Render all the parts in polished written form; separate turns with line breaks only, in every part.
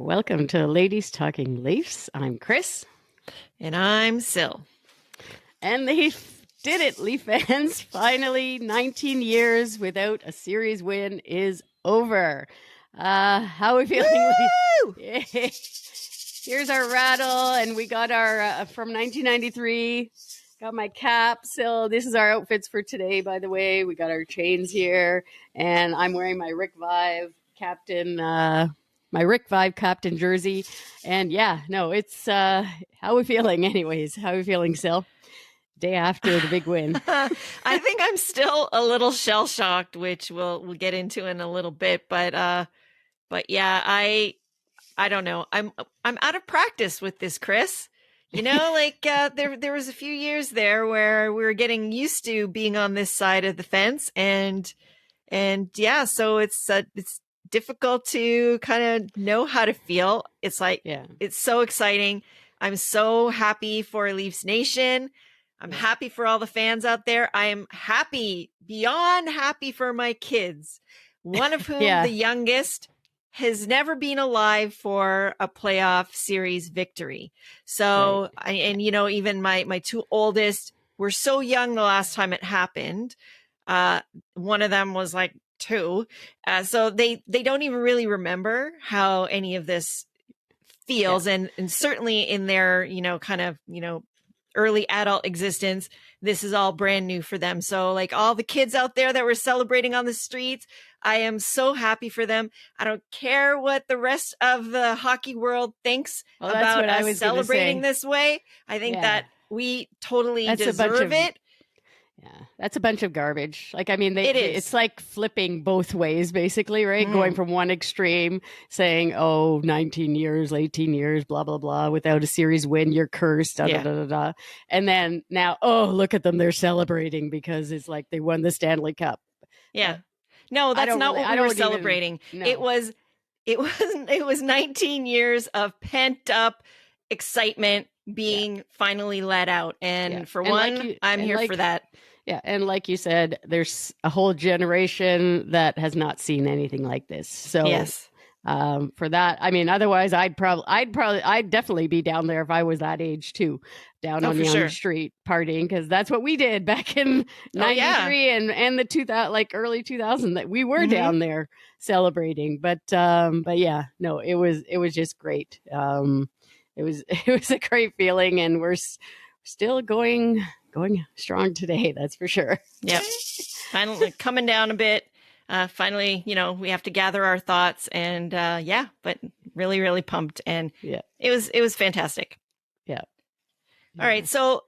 Welcome to Ladies Talking Leafs. I'm Chris.
And I'm Sil.
And they did it, Leaf fans. Finally, 19 years without a series win is over. How are we feeling? Here's our rattle, and we got our from 1993. Got my cap. So this is our outfits for today, by the way. We got our chains here, and I'm wearing my Rick Vive captain jersey. And yeah, no, it's how are we feeling anyways? How are we feeling, Sil? Day after the big win.
I think I'm still a little shell shocked, which we'll get into in a little bit, but yeah, I don't know. I'm out of practice with this, Chris. You know, like there was a few years there where we were getting used to being on this side of the fence, and yeah, so it's difficult to kind of know how to feel. It's like, It's so exciting. I'm so happy for Leafs Nation. I'm happy for all the fans out there. I am happy, beyond happy for my kids, one of whom, the youngest, has never been alive for a playoff series victory. So, even my two oldest were so young the last time it happened. One of them was like 2. So they don't even really remember how any of this feels. And certainly in their, early adult existence, this is all brand new for them. So like all the kids out there that were celebrating on the streets, I am so happy for them. I don't care what the rest of the hockey world thinks about us celebrating this way. I think that we totally deserve it.
Yeah, that's a bunch of garbage. Like, I mean, it's like flipping both ways, basically, right? Going from one extreme, saying, 19 years, 18 years, blah, blah, blah, without a series win, you're cursed, da, da, da, da, da. And then now, look at them, they're celebrating because it's like they won the Stanley Cup.
Yeah. No, that's not what we were celebrating. No. It was 19 years of pent up excitement being finally let out. And for one, I'm here for that.
Yeah. And like you said, there's a whole generation that has not seen anything like this. So for that, I mean, otherwise I'd definitely be down there if I was that age too, down on the street partying, because that's what we did back in 93 and the 2000, like early 2000, that we were down there celebrating. But yeah, no, it was just great. It was a great feeling, and we're still going strong today. That's for sure.
Yep. Finally coming down a bit. Finally, we have to gather our thoughts, and but really, really pumped, and it was fantastic.
Yeah.
All right. So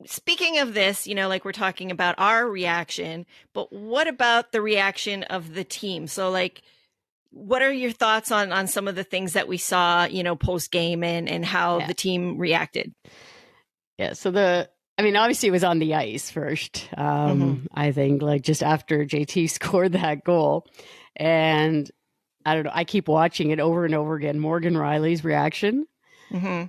speaking of this, like we're talking about our reaction, but what about the reaction of the team? So like, what are your thoughts on some of the things that we saw, post game and how the team reacted?
Yeah. So obviously it was on the ice first. I think like just after JT scored that goal, and I don't know, I keep watching it over and over again. Morgan Rielly's reaction,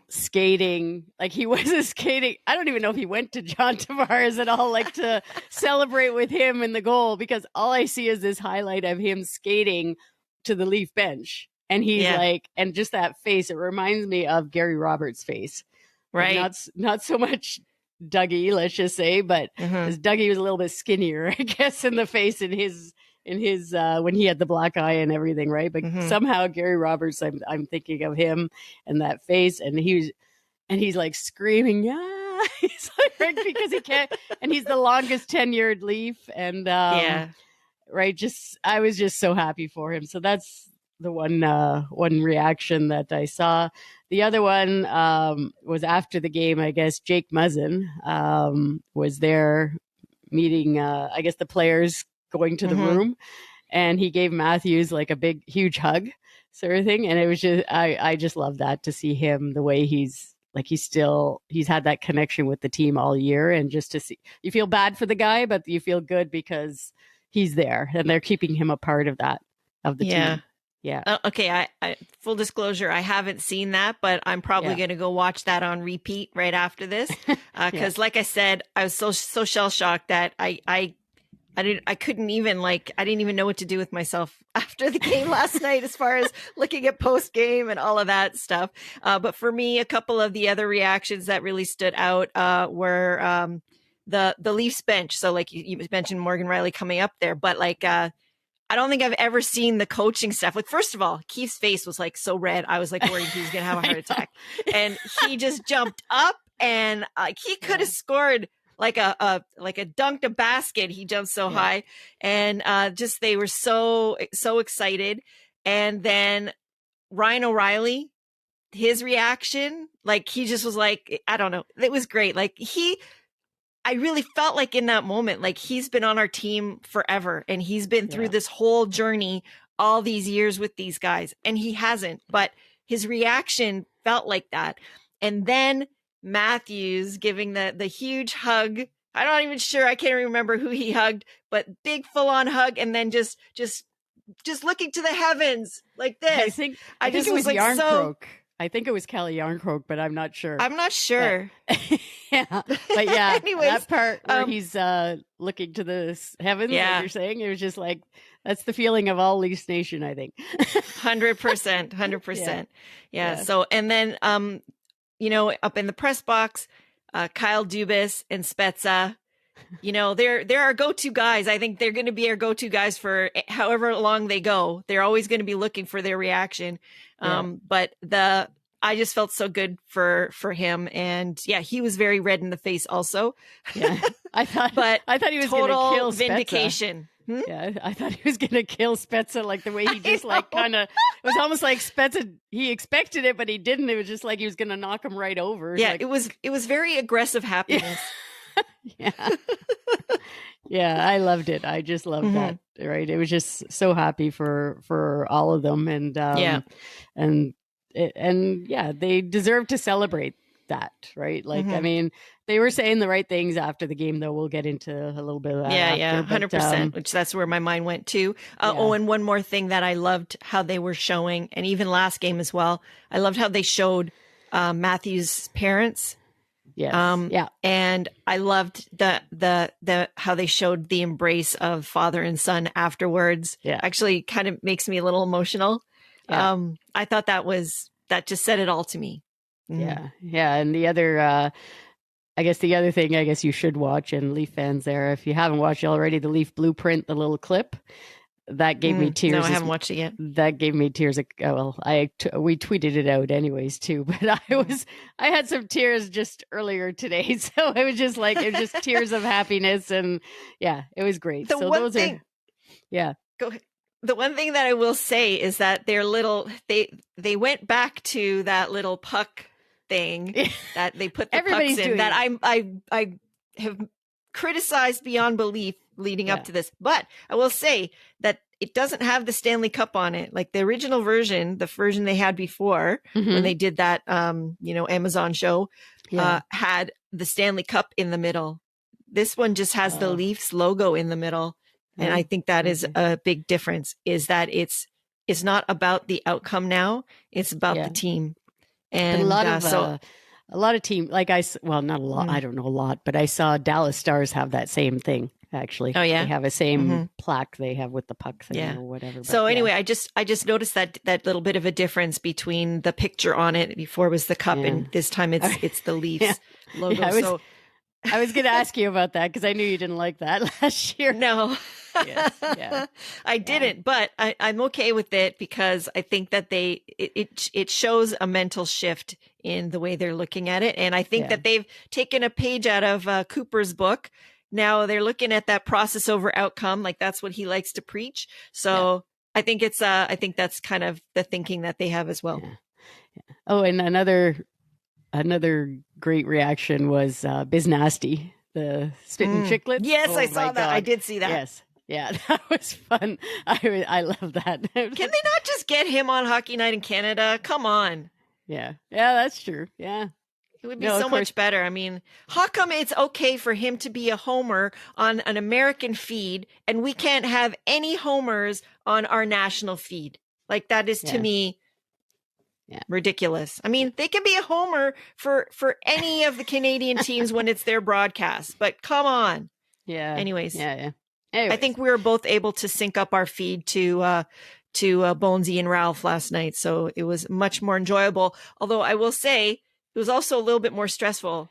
skating, like he wasn't skating. I don't even know if he went to John Tavares at all, like to celebrate with him in the goal, because all I see is this highlight of him skating to the Leaf bench. And he's like, and just that face, it reminds me of Gary Roberts' face.
Right.
Like not so much Dougie, let's just say, but Dougie was a little bit skinnier, I guess, in the face in his when he had the black eye and everything, right? But somehow Gary Roberts, I'm thinking of him and that face, and he's like screaming, he's like, right, because he can't, and he's the longest tenured Leaf, and right, just I was just so happy for him. So that's the one reaction that I saw. The other one was after the game. I guess Jake Muzzin was there meeting, I guess, the players going to the room, and he gave Matthews like a big, huge hug sort of thing. And it was just, I just love that, to see him the way he's had that connection with the team all year. And just to see, you feel bad for the guy, but you feel good because he's there and they're keeping him a part of the team. Yeah.
Okay. I full disclosure, I haven't seen that, but I'm probably going to go watch that on repeat right after this. Cause like I said, I was so shell shocked that I I couldn't even I didn't even know what to do with myself after the game last night, as far as looking at post game and all of that stuff. But for me, a couple of the other reactions that really stood out were the Leafs bench. So like you mentioned Morgan Riley coming up there, but I don't think I've ever seen the coaching staff. Like, first of all, Keith's face was like so red. I was like worried he was going to have a heart attack. And he just jumped up and he could have scored like a dunked a basket. He jumped so high, and just they were so excited. And then Ryan O'Reilly, his reaction, like he just was like, I don't know, it was great. Like I really felt like in that moment, like he's been on our team forever, and he's been through this whole journey all these years with these guys, and he hasn't, but his reaction felt like that. And then Matthews giving the huge hug. I'm not even sure. I can't remember who he hugged, but big full on hug. And then just looking to the heavens like this.
I think it was like Yarncroke. I think it was Kelly Yarncroke, but I'm not sure.
I'm not sure.
But yeah,
anyways,
that part where he's looking to the heavens, like you're saying, it was just like, that's the feeling of all Leafs Nation, I think.
100%. Yeah. So, and then, up in the press box, Kyle Dubas and Spezza, they're our go-to guys. I think they're going to be our go-to guys for however long they go. They're always going to be looking for their reaction. But I just felt so good for him. And he was very red in the face also. Yeah. I thought he was going to kill Spezza. Vindication.
Yeah, I thought he was going to kill Spezza, like the way he just kind of, it was almost like Spezza, he expected it, but he didn't. It was just like he was going to knock him right over.
Yeah, it was very aggressive happiness.
Yeah, I loved it. I just loved that. Right. It was just so happy for all of them. And, they deserve to celebrate that. Right. Like, I mean, they were saying the right things after the game, though. We'll get into a little bit of that.
Yeah, 100%, which that's where my mind went to. Oh, and one more thing that I loved how they were showing, and even last game as well, I loved how they showed Matthew's parents.
Yes.
And I loved the how they showed the embrace of father and son afterwards. Yeah. Actually kind of makes me a little emotional. Yeah. I thought that just said it all to me.
Yeah. Yeah. And the other thing you should watch, and Leaf fans there, if you haven't watched it already, the Leaf Blueprint, the little clip, that gave me tears.
No, I haven't watched it yet.
That gave me tears. We tweeted it out anyways too, but I had some tears just earlier today. So it was just tears of happiness, and yeah, it was great.
Go ahead. The one thing that I will say is that they went back to that little puck thing that they put the pucks in, that I have criticized beyond belief leading up to this. But I will say that it doesn't have the Stanley Cup on it. Like the original version, the version they had before when they did that, Amazon show, had the Stanley Cup in the middle. This one just has the Leafs logo in the middle. And I think that is a big difference, is that it's not about the outcome now. It's about the team. And
a lot of team, not a lot, I don't know a lot, but I saw Dallas Stars have that same thing, actually. Oh, yeah. They have a same plaque they have with the puck thing or whatever. But,
so anyway, I just noticed that little bit of a difference between the picture on it. Before was the cup, and this time it's the Leafs logo. Yeah,
I was going to ask you about that because I knew you didn't like that last year.
No.
Yes, yeah.
I didn't, but I'm okay with it because I think that it shows a mental shift in the way they're looking at it. And I think that they've taken a page out of Cooper's book. Now they're looking at that process over outcome. Like that's what he likes to preach. So I think I think that's kind of the thinking that they have as well.
Yeah. Oh, and another great reaction was Biz Nasty, the spitting chicklets.
Yes, I saw that. God. I did see that.
Yes. Yeah, that was fun. I love that.
Can they not just get him on Hockey Night in Canada? Come on.
Yeah, that's true. Yeah.
It would be so much better. I mean, how come it's okay for him to be a homer on an American feed and we can't have any homers on our national feed? Like that is to me ridiculous. I mean, they can be a homer for any of the Canadian teams when it's their broadcast, but come on.
Yeah.
Anyways.
Yeah. Anyways.
I think we were both able to sync up our feed to Bonesy and Ralph last night. So it was much more enjoyable. Although I will say it was also a little bit more stressful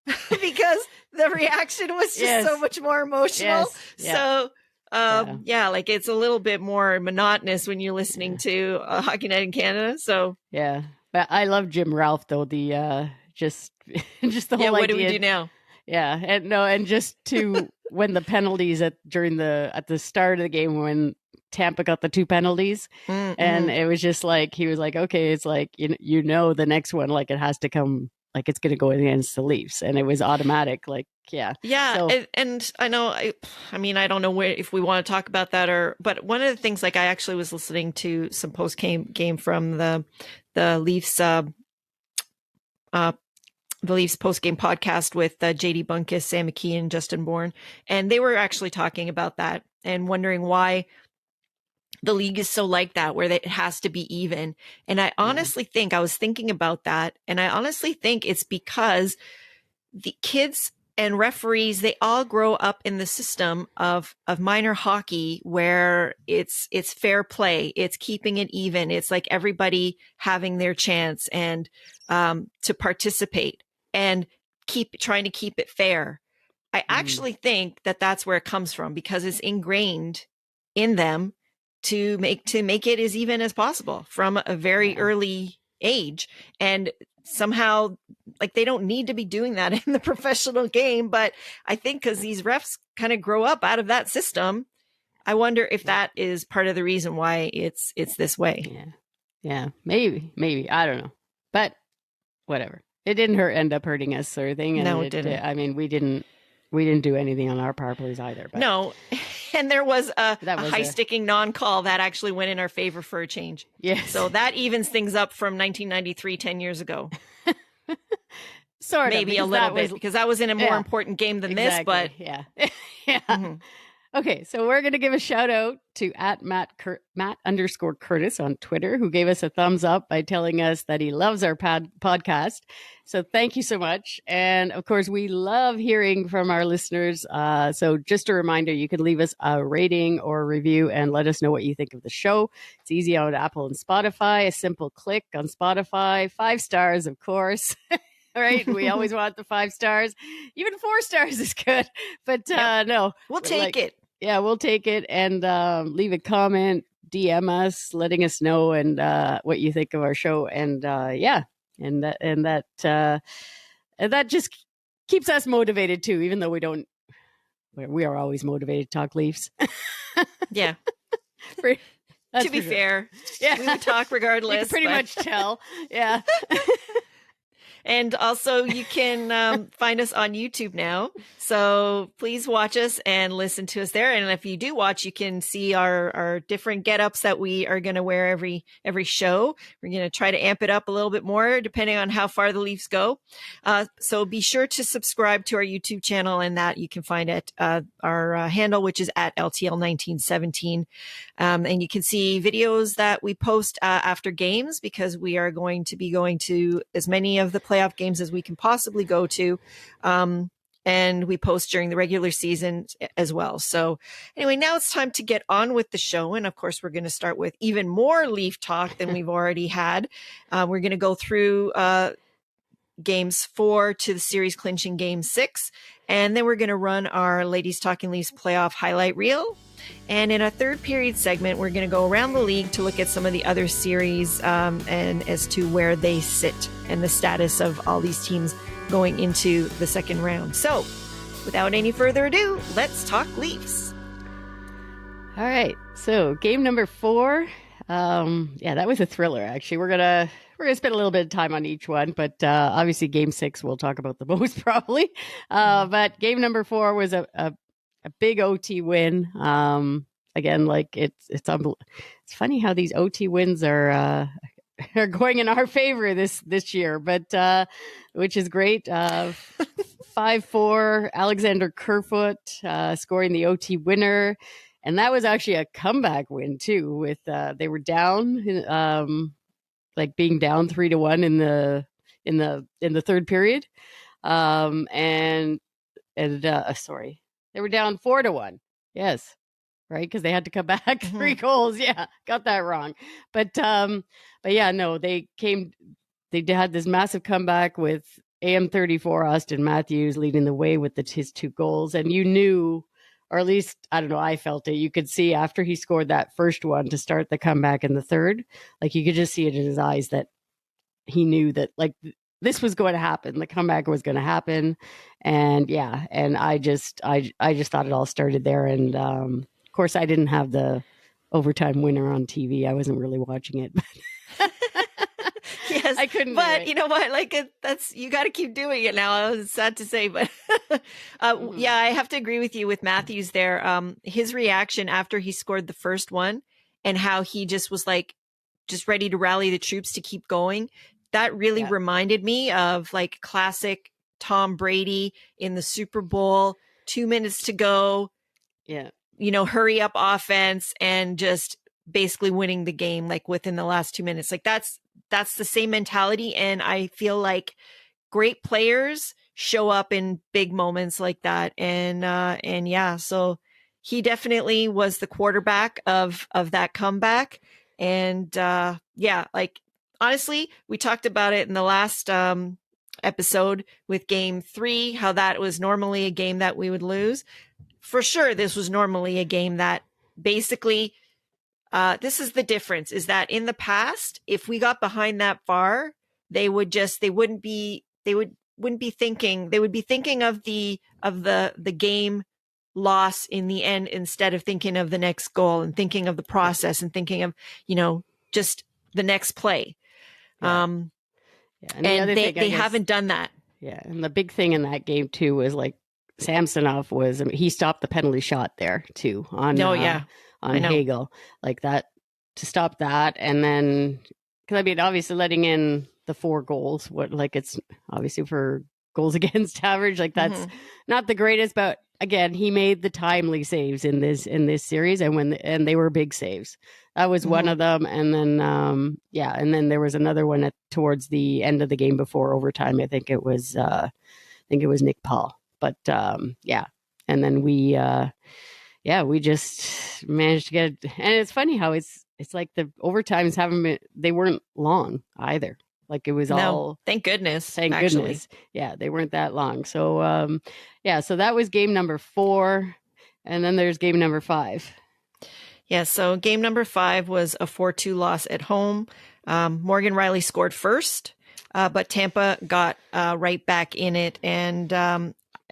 because the reaction was just so much more emotional. So like it's a little bit more monotonous when you're listening to Hockey Night in Canada. So
yeah, but I love Jim Ralph though. The just the whole idea.
What do we do now?
Yeah, and just to when the penalties at the start of the game when Tampa got the 2 penalties, and it was just like he was like, okay, it's like the next one, like it has to come, like it's going to go against the Leafs, and it was automatic, like
So, and I know, I mean, I don't know if we want to talk about that but one of the things, like I actually was listening to some post game from the Leafs. The Leafs post-game podcast with JD Bunkus, Sam McKee, and Justin Bourne. And they were actually talking about that and wondering why the league is so like that, where it has to be even. And I honestly think, I was thinking about that, and I honestly think it's because the kids and referees, they all grow up in the system of minor hockey where it's fair play. It's keeping it even. It's like everybody having their chance and to participate and trying to keep it fair. I actually think that that's where it comes from, because it's ingrained in them to make it as even as possible from a very early age. And somehow, like, they don't need to be doing that in the professional game, but I think because these refs kind of grow up out of that system, I wonder if that is part of the reason why it's this way.
Yeah, maybe, I don't know, but whatever. It didn't end up hurting us or anything. And
no, it didn't.
I mean, we didn't do anything on our power plays either. But.
No, and there was a high-sticking non-call that actually went in our favor for a change.
Yes.
So that evens things up from 1993, 10 years ago.
Sort of.
Maybe a little bit, because that was in a more important game than this, but...
Yeah. Mm-hmm. Okay, so we're going to give a shout out to @Matt_Curtis on Twitter, who gave us a thumbs up by telling us that he loves our podcast. So thank you so much. And of course, we love hearing from our listeners. So just a reminder, you can leave us a rating or a review and let us know what you think of the show. It's easy on Apple and Spotify. A simple click on Spotify. 5 stars, of course. All right. We always want the 5 stars. Even 4 stars is good. But no.
We'll take it.
Yeah, we'll take it. And leave a comment, DM us, letting us know and what you think of our show. And and that just keeps us motivated too, even though we are always motivated to talk Leafs.
Yeah. To be fair, we would talk regardless.
You can pretty much tell. Yeah.
And also you can find us on YouTube now. So please watch us and listen to us there. And if you do watch, you can see our different get-ups that we are going to wear every show. We're going to try to amp it up a little bit more depending on how far the Leafs go. So be sure to subscribe to our YouTube channel, and that you can find at our handle, which is at LTL1917. And you can see videos that we post after games, because we are going to be going to as many of the playoff games as we can possibly go to. And we post during the regular season as well. So anyway, now it's time to get on with the show. And of course, we're going to start with even more Leaf talk than we've already had. We're going to go through games 4 to the series clinching game 6. And then we're going to run our Ladies Talking Leafs playoff highlight reel. And in a third period segment, we're going to go around the league to look at some of the other series and as to where they sit and the status of all these teams going into the second round. So without any further ado, let's talk Leafs.
All right. So game number 4. That was a thriller, actually. We're gonna spend a little bit of time on each one, but obviously game 6 we'll talk about the most probably. But game number 4 was a big OT win. Again, like it's funny how these OT wins are going in our favor this year, but which is great. 5-4, Alexander Kerfoot scoring the OT winner, and that was actually a comeback win too. With they were down, like being down 3-1 in the third period, sorry, they were down 4-1. Yes. Right, because they had to come back 3 goals. Yeah, got that wrong. But yeah, no, they had this massive comeback with AM34 Austin Matthews leading the way with his 2 goals, and you knew, or at least I don't know, I felt it. You could see after he scored that first one to start the comeback in the third, like you could just see it in his eyes that he knew that like this was going to happen. The comeback was going to happen, and yeah, and I just thought it all started there, and of course, I didn't have the overtime winner on TV. I wasn't really watching it.
Yes,
I couldn't.
But you know what? Like that's you got to keep doing it now. I was sad to say, but yeah, I have to agree with you with Matthews there. His reaction after he scored the first one and how he just was like just ready to rally the troops to keep going. That really reminded me of like classic Tom Brady in the Super Bowl. 2 minutes to go.
Yeah.
You know, hurry up offense and just basically winning the game like within the last 2 minutes. Like that's the same mentality. And I feel like great players show up in big moments like that. And yeah, so he definitely was the quarterback of that comeback. And yeah, like honestly, we talked about it in the last episode with game 3, how that was normally a game that we would lose. For sure, this was normally a game that basically this is the difference is that in the past, if we got behind that far, they would be thinking of the game loss in the end instead of thinking of the next goal and thinking of the process and thinking of, you know, just the next play.
Yeah.
And they haven't done that.
Yeah. And the big thing in that game too was like Samsonov he stopped the penalty shot there too on Hagel, like that, to stop that. And then, because I mean, obviously letting in the 4 goals, it's obviously for goals against average, like that's not the greatest, but again, he made the timely saves in this series, and they were big saves. That was one of them, and then and then there was another one towards the end of the game before overtime. I think it was Nick Paul, but yeah, and then we just managed to get it. And it's funny how it's like the overtimes they weren't long either. Like it was all,
thank goodness.
Goodness. Yeah, they weren't that long. So, so that was game number 4. And then there's game number 5.
Yeah, so game number 5 was a 4-2 loss at home. Morgan Riley scored first, but Tampa got right back in it. And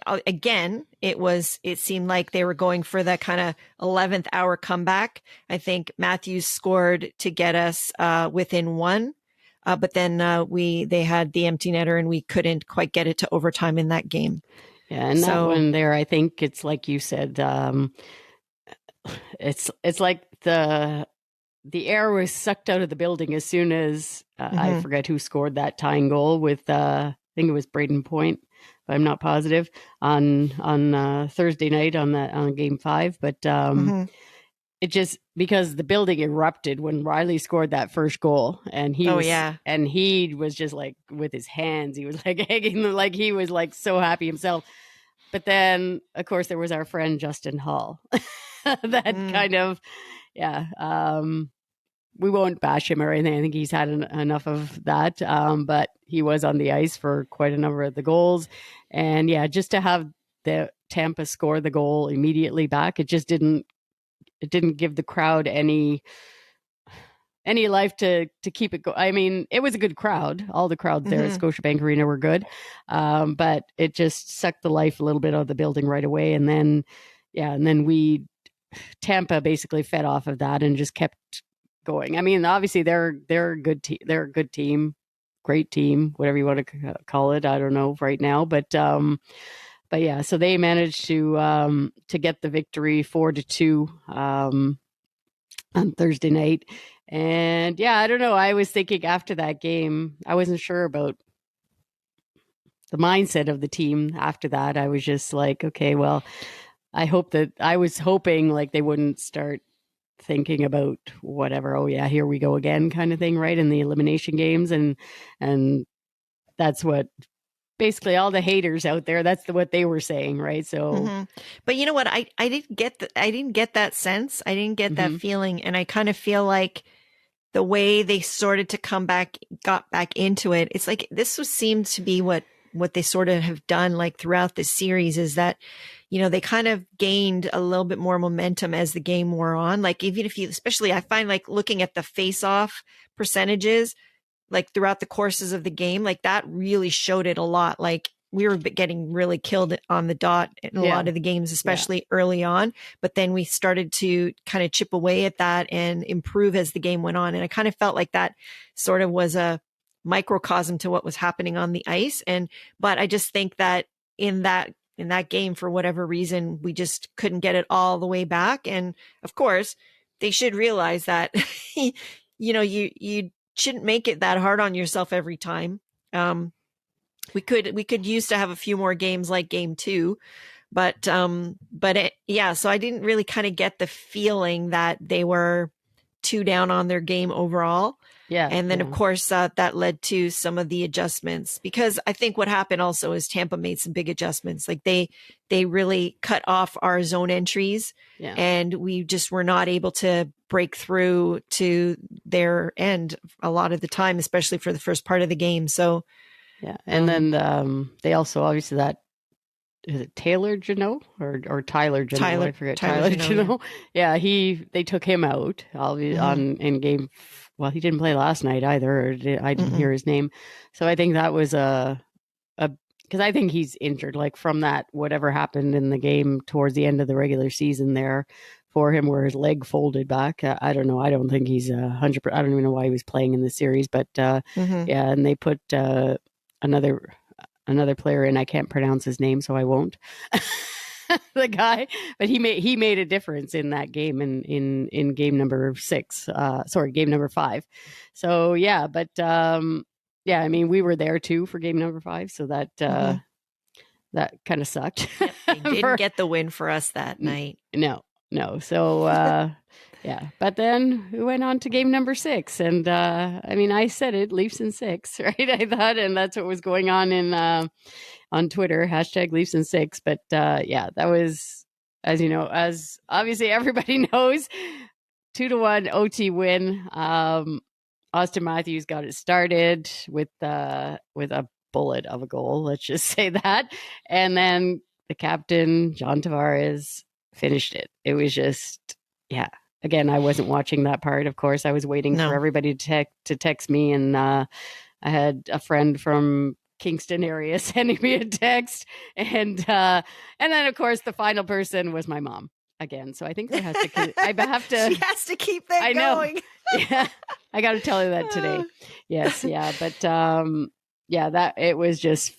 again, it seemed like they were going for that kind of 11th hour comeback. I think Matthews scored to get us within 1. But then they had the empty netter and we couldn't quite get it to overtime in that game.
Yeah, and that one there, I think it's like you said, it's like the air was sucked out of the building as soon as I forget who scored that tying goal with I think it was Braden Point, but I'm not positive, on Thursday night on game 5, but it just, because the building erupted when Riley scored that first goal, and he was just like with his hands, he was like hanging, like he was like so happy himself. But then of course there was our friend Justin Hall that kind of, we won't bash him or anything. I think he's had enough of that. But he was on the ice for quite a number of the goals, and just to have the Tampa score the goal immediately back, it didn't give the crowd any life to keep it going. I mean, it was a good crowd. All the crowds there at Scotiabank Arena were good. But it just sucked the life a little bit out of the building right away. And then, Tampa basically fed off of that and just kept going. I mean, obviously they're a good team. They're a good team, great team, whatever you want to call it. I don't know right now, but yeah, so they managed to get the victory 4-2 on Thursday night. And I don't know. I was thinking after that game, I wasn't sure about the mindset of the team after that. I was just like, okay, well, I was hoping like they wouldn't start thinking about whatever, oh yeah, here we go again kind of thing, right? In the elimination games. And that's what basically all the haters out there, that's what they were saying, right? So,
but you know what? I didn't get I didn't get that sense. I didn't get that feeling, and I kind of feel like the way they started to got back into it. It's like seemed to be what they sort of have done like throughout the series, is that, you know, they kind of gained a little bit more momentum as the game wore on. Like, even if you, especially I find like looking at the face-off percentages, like throughout the courses of the game, like that really showed it a lot. Like, we were getting really killed on the dot in a lot of the games, especially early on. But then we started to kind of chip away at that and improve as the game went on. And I kind of felt like that sort of was a microcosm to what was happening on the ice. But I just think that in that game, for whatever reason, we just couldn't get it all the way back. And of course, they should realize that, you know, you shouldn't make it that hard on yourself every time. We could use to have a few more games like game 2, but so I didn't really kind of get the feeling that they were too down on their game overall. Yeah. And then of course that led to some of the adjustments, because I think what happened also is Tampa made some big adjustments. Like they really cut off our zone entries, and we just were not able to break through to their end a lot of the time, especially for the first part of the game. So,
yeah. And then they also, obviously, that, is it Taylor Janot or Tyler Janot? I forget. Tyler Janot. Yeah, they took him out in game. Well, he didn't play last night either. I didn't hear his name. So I think that was because I think he's injured, like from that, whatever happened in the game towards the end of the regular season there for him, where his leg folded back. I don't know. I don't think he's 100%. I don't even know why he was playing in the series, but yeah, and they put another player in. I can't pronounce his name, so I won't. The guy, but he made a difference in that game in game number 6. Game number 5. So yeah, but yeah, I mean, we were there too for game number 5, so that that kind of sucked.
Yep, they didn't get the win for us that night.
No. So yeah, but then we went on to game number 6, and I mean, I said it, Leafs in 6, right? I thought, and that's what was going on on Twitter, #Leafs in 6. But yeah, that was, as you know, as obviously everybody knows, 2-1 OT win. Austin Matthews got it started with a bullet of a goal, let's just say that, and then the captain John Tavares finished it. It was just, yeah. Again, I wasn't watching that part. Of course, I was waiting for everybody to text me, and I had a friend from Kingston area sending me a text, and then of course the final person was my mom again. So I think I have to.
She has to keep that going.
Yeah, I got to tell her that today. Yes, yeah, but yeah, that it was just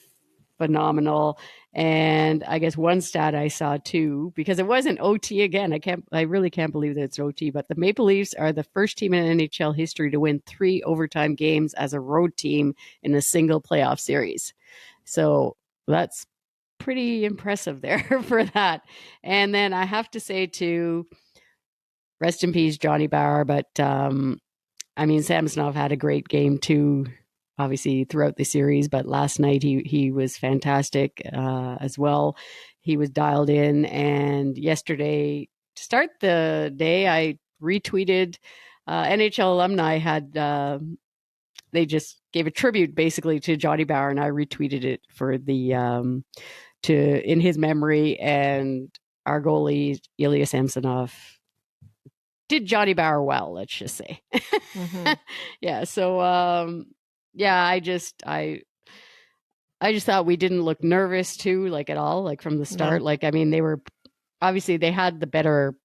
phenomenal. And I guess one stat I saw too, because it wasn't OT again. I really can't believe that it's OT, but the Maple Leafs are the first team in NHL history to win 3 overtime games as a road team in a single playoff series. So that's pretty impressive there for that. And then I have to say too, rest in peace, Johnny Bower. But I mean, Samsonov had a great game too, obviously throughout the series, but last night he was fantastic as well. He was dialed in, and yesterday, to start the day, I retweeted NHL alumni had they just gave a tribute basically to Johnny Bower, and I retweeted it for the in his memory. And our goalie Ilya Samsonov did Johnny Bower well, let's just say. Yeah, so yeah, I just thought we didn't look nervous too, like at all, like from the start. No. Like, I mean, they had the better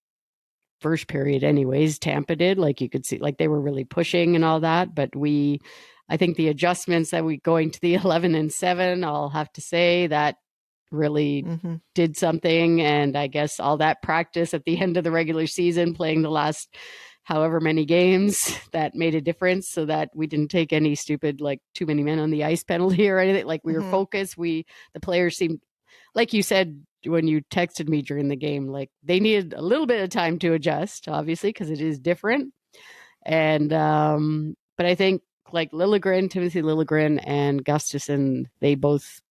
first period anyways. Tampa did, like you could see, like they were really pushing and all that. But I think the adjustments that we going to the 11-7, I'll have to say that really did something. And I guess all that practice at the end of the regular season, playing the last however many games, that made a difference, so that we didn't take any stupid, like too many men on the ice penalty or anything. Like we were focused. The players seemed, like you said, when you texted me during the game, like they needed a little bit of time to adjust, obviously, because it is different. And, but I think like Timothy Liljegren and Gustafsson, they both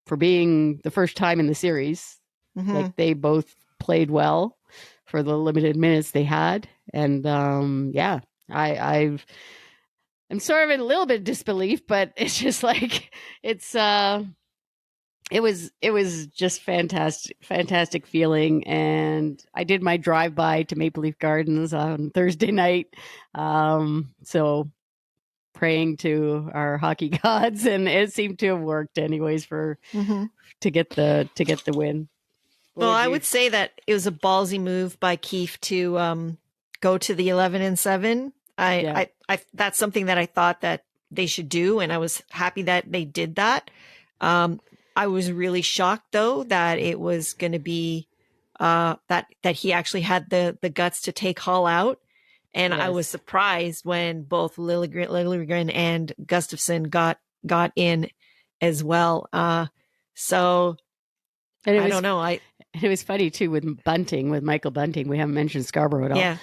for being the first time in the series. Like they both played well for the limited minutes they had. And I'm sort of in a little bit of disbelief, but it's just like it was just fantastic feeling. And I did my drive-by to Maple Leaf Gardens on Thursday night. So praying to our hockey gods, and it seemed to have worked anyways to get the win.
Well, I would say that it was a ballsy move by Keefe to go to the 11-7. I that's something that I thought that they should do, and I was happy that they did that. I was really shocked though that it was going to be that he actually had the guts to take Hall out, and I was surprised when both Liljegren and Gustafsson got in as well. So I don't know.
It was funny too with Michael Bunting. We haven't mentioned Scarborough at all. Yeah.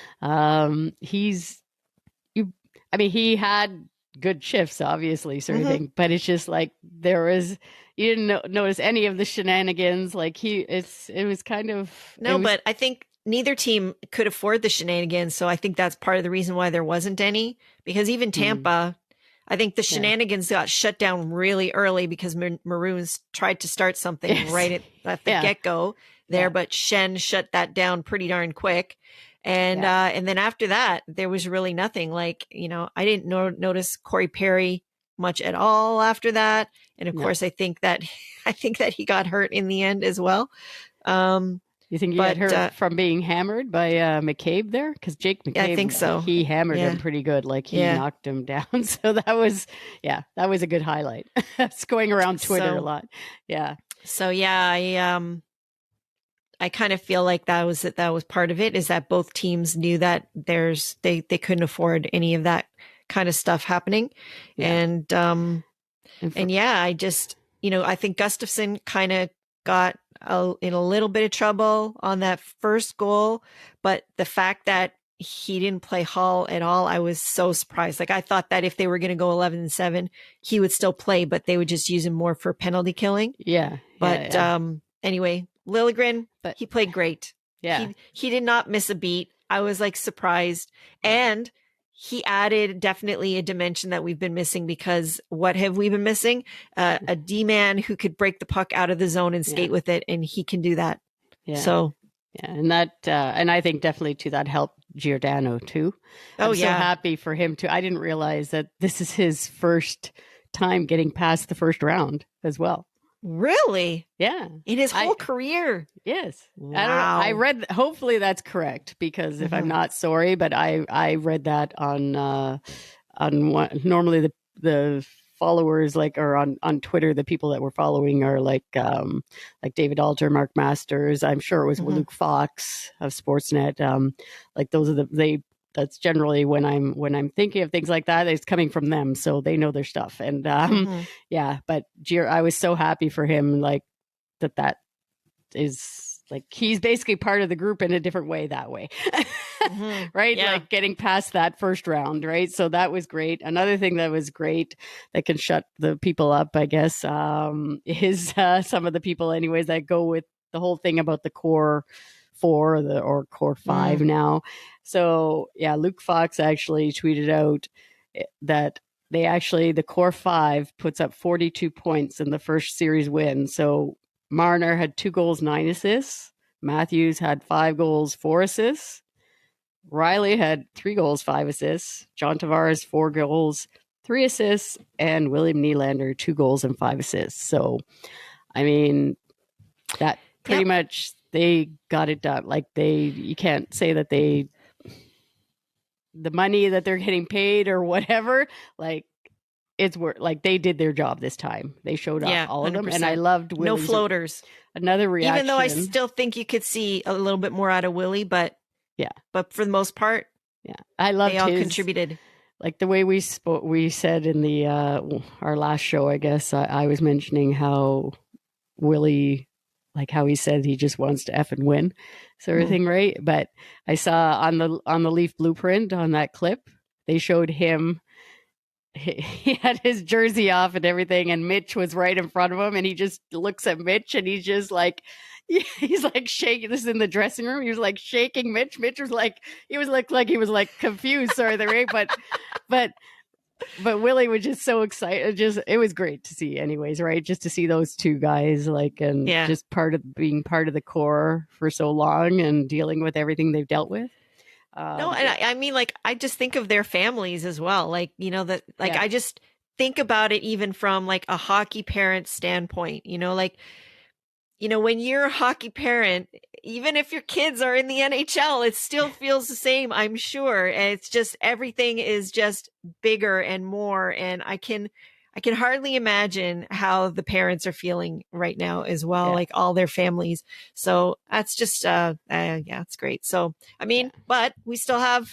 He had good shifts, obviously, sort of thing, but it's just like you didn't notice any of the shenanigans. Like it was kind of
but I think neither team could afford the shenanigans, so I think that's part of the reason why there wasn't any. Because even Tampa, I think the shenanigans got shut down really early because Maroons tried to start something right at the get-go there, but Shen shut that down pretty darn quick. And then after that, there was really nothing. Like, I didn't notice Corey Perry much at all after that. And of course, I think that he got hurt in the end as well.
You think he got hurt from being hammered by McCabe there? Because Jake McCabe,
I think so.
He hammered him pretty good. Like he knocked him down. So that was a good highlight. That's going around Twitter a lot. Yeah.
So I kind of feel like that was part of it, is that both teams knew that they couldn't afford any of that kind of stuff happening. Yeah. I just, I think Gustafsson kind of got in a little bit of trouble on that first goal, but the fact that he didn't play Hall at all, I was so surprised. Like I thought that if they were going to go 11-7, he would still play, but they would just use him more for penalty killing.
Yeah.
But anyway, Liljegren, he played great. Yeah. He did not miss a beat. I was like surprised. And he added definitely a dimension that we've been missing, because what have we been missing? A D-man who could break the puck out of the zone and skate with it. And he can do that. Yeah. So.
Yeah. And that, and I think definitely too, that helped Giordano too. I'm so happy for him too. I didn't realize that this is his first time getting past the first round as well.
Really?
Yeah.
In his whole career?
Yes.
Wow.
I read, hopefully that's correct, because if I'm not sorry, but I read that on normally the followers, like, or on Twitter, the people that were following are like David Alter, Mark Masters. I'm sure it was Luke Fox of Sportsnet. Like those are that's generally when I'm thinking of things like that, it's coming from them, so they know their stuff. And but I was so happy for him, like that is like he's basically part of the group in a different way that way. Right? Yeah. Like getting past that first round, right? So that was great. Another thing that was great that can shut the people up, I guess, is some of the people anyways that go with the whole thing about the core 4 or core 5 now. So Luke Fox actually tweeted out that the core 5 puts up 42 points in the first series win. So Marner had 2 goals, 9 assists. Matthews had 5 goals, 4 assists. Riley had 3 goals, 5 assists. John Tavares, 4 goals, 3 assists. And William Nylander, 2 goals and 5 assists. So, I mean, that pretty much they got it done. Like you can't say that the money that they're getting paid or whatever, like it's worth, like they did their job this time. They showed up, all of 100%. Them. And I loved Willie's,
no floaters.
Another reaction.
Even though I still think you could see a little bit more out of Willie, but for the most part,
I loved
they all contributed.
Like the way we said in the our last show, I guess I was mentioning how Willie, like how he said he just wants to effing win, sort of thing, right? But I saw on the Leaf Blueprint on that clip, they showed him he had his jersey off and everything, and Mitch was right in front of him, and he just looks at Mitch, and he's just like, he's like shaking. This is in the dressing room. He was like shaking Mitch. Mitch was like, he was like he was like confused. Sorry, the rate, but Willie was just so excited. Just it was great to see, anyways, right? Just to see those two guys, like, and just being part of the core for so long and dealing with everything they've dealt with.
No, and I mean, like, I just think of their families as well. Like, you know, that, like, I just think about it even from like a hockey parent standpoint, you know, like, you know, when you're a hockey parent, even if your kids are in the NHL, it still feels the same, I'm sure. And it's just, everything is just bigger and more. And I can hardly imagine how the parents are feeling right now as well, like all their families. So that's just, it's great. So, I mean, but we still have,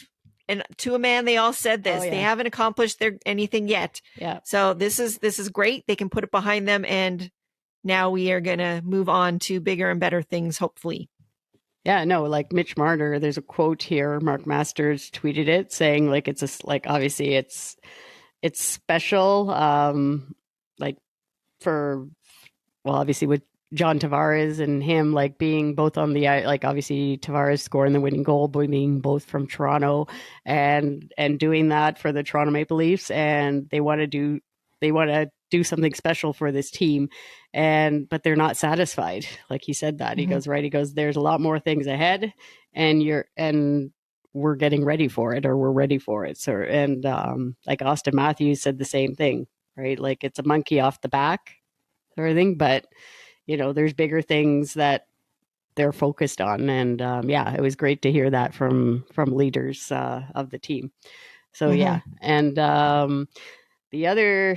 and to a man, they all said this, they haven't accomplished anything yet.
Yeah.
So this is great. They can put it behind them, and now we are going to move on to bigger and better things, hopefully.
Yeah, no, like Mitch Marner, there's a quote here. Mark Masters tweeted it saying, like, obviously it's special. Like obviously with John Tavares and him, like, being both on the, like, obviously Tavares scoring the winning goal, being both from Toronto and doing that for the Toronto Maple Leafs. And they want to do something special for this team, but they're not satisfied. Like he said that, he goes, there's a lot more things ahead, and we're getting ready for it, or we're ready for it. So, and like Austin Matthews said the same thing, right? Like, it's a monkey off the back sort of thing, but you know, there's bigger things that they're focused on. And it was great to hear that from leaders of the team. So and the other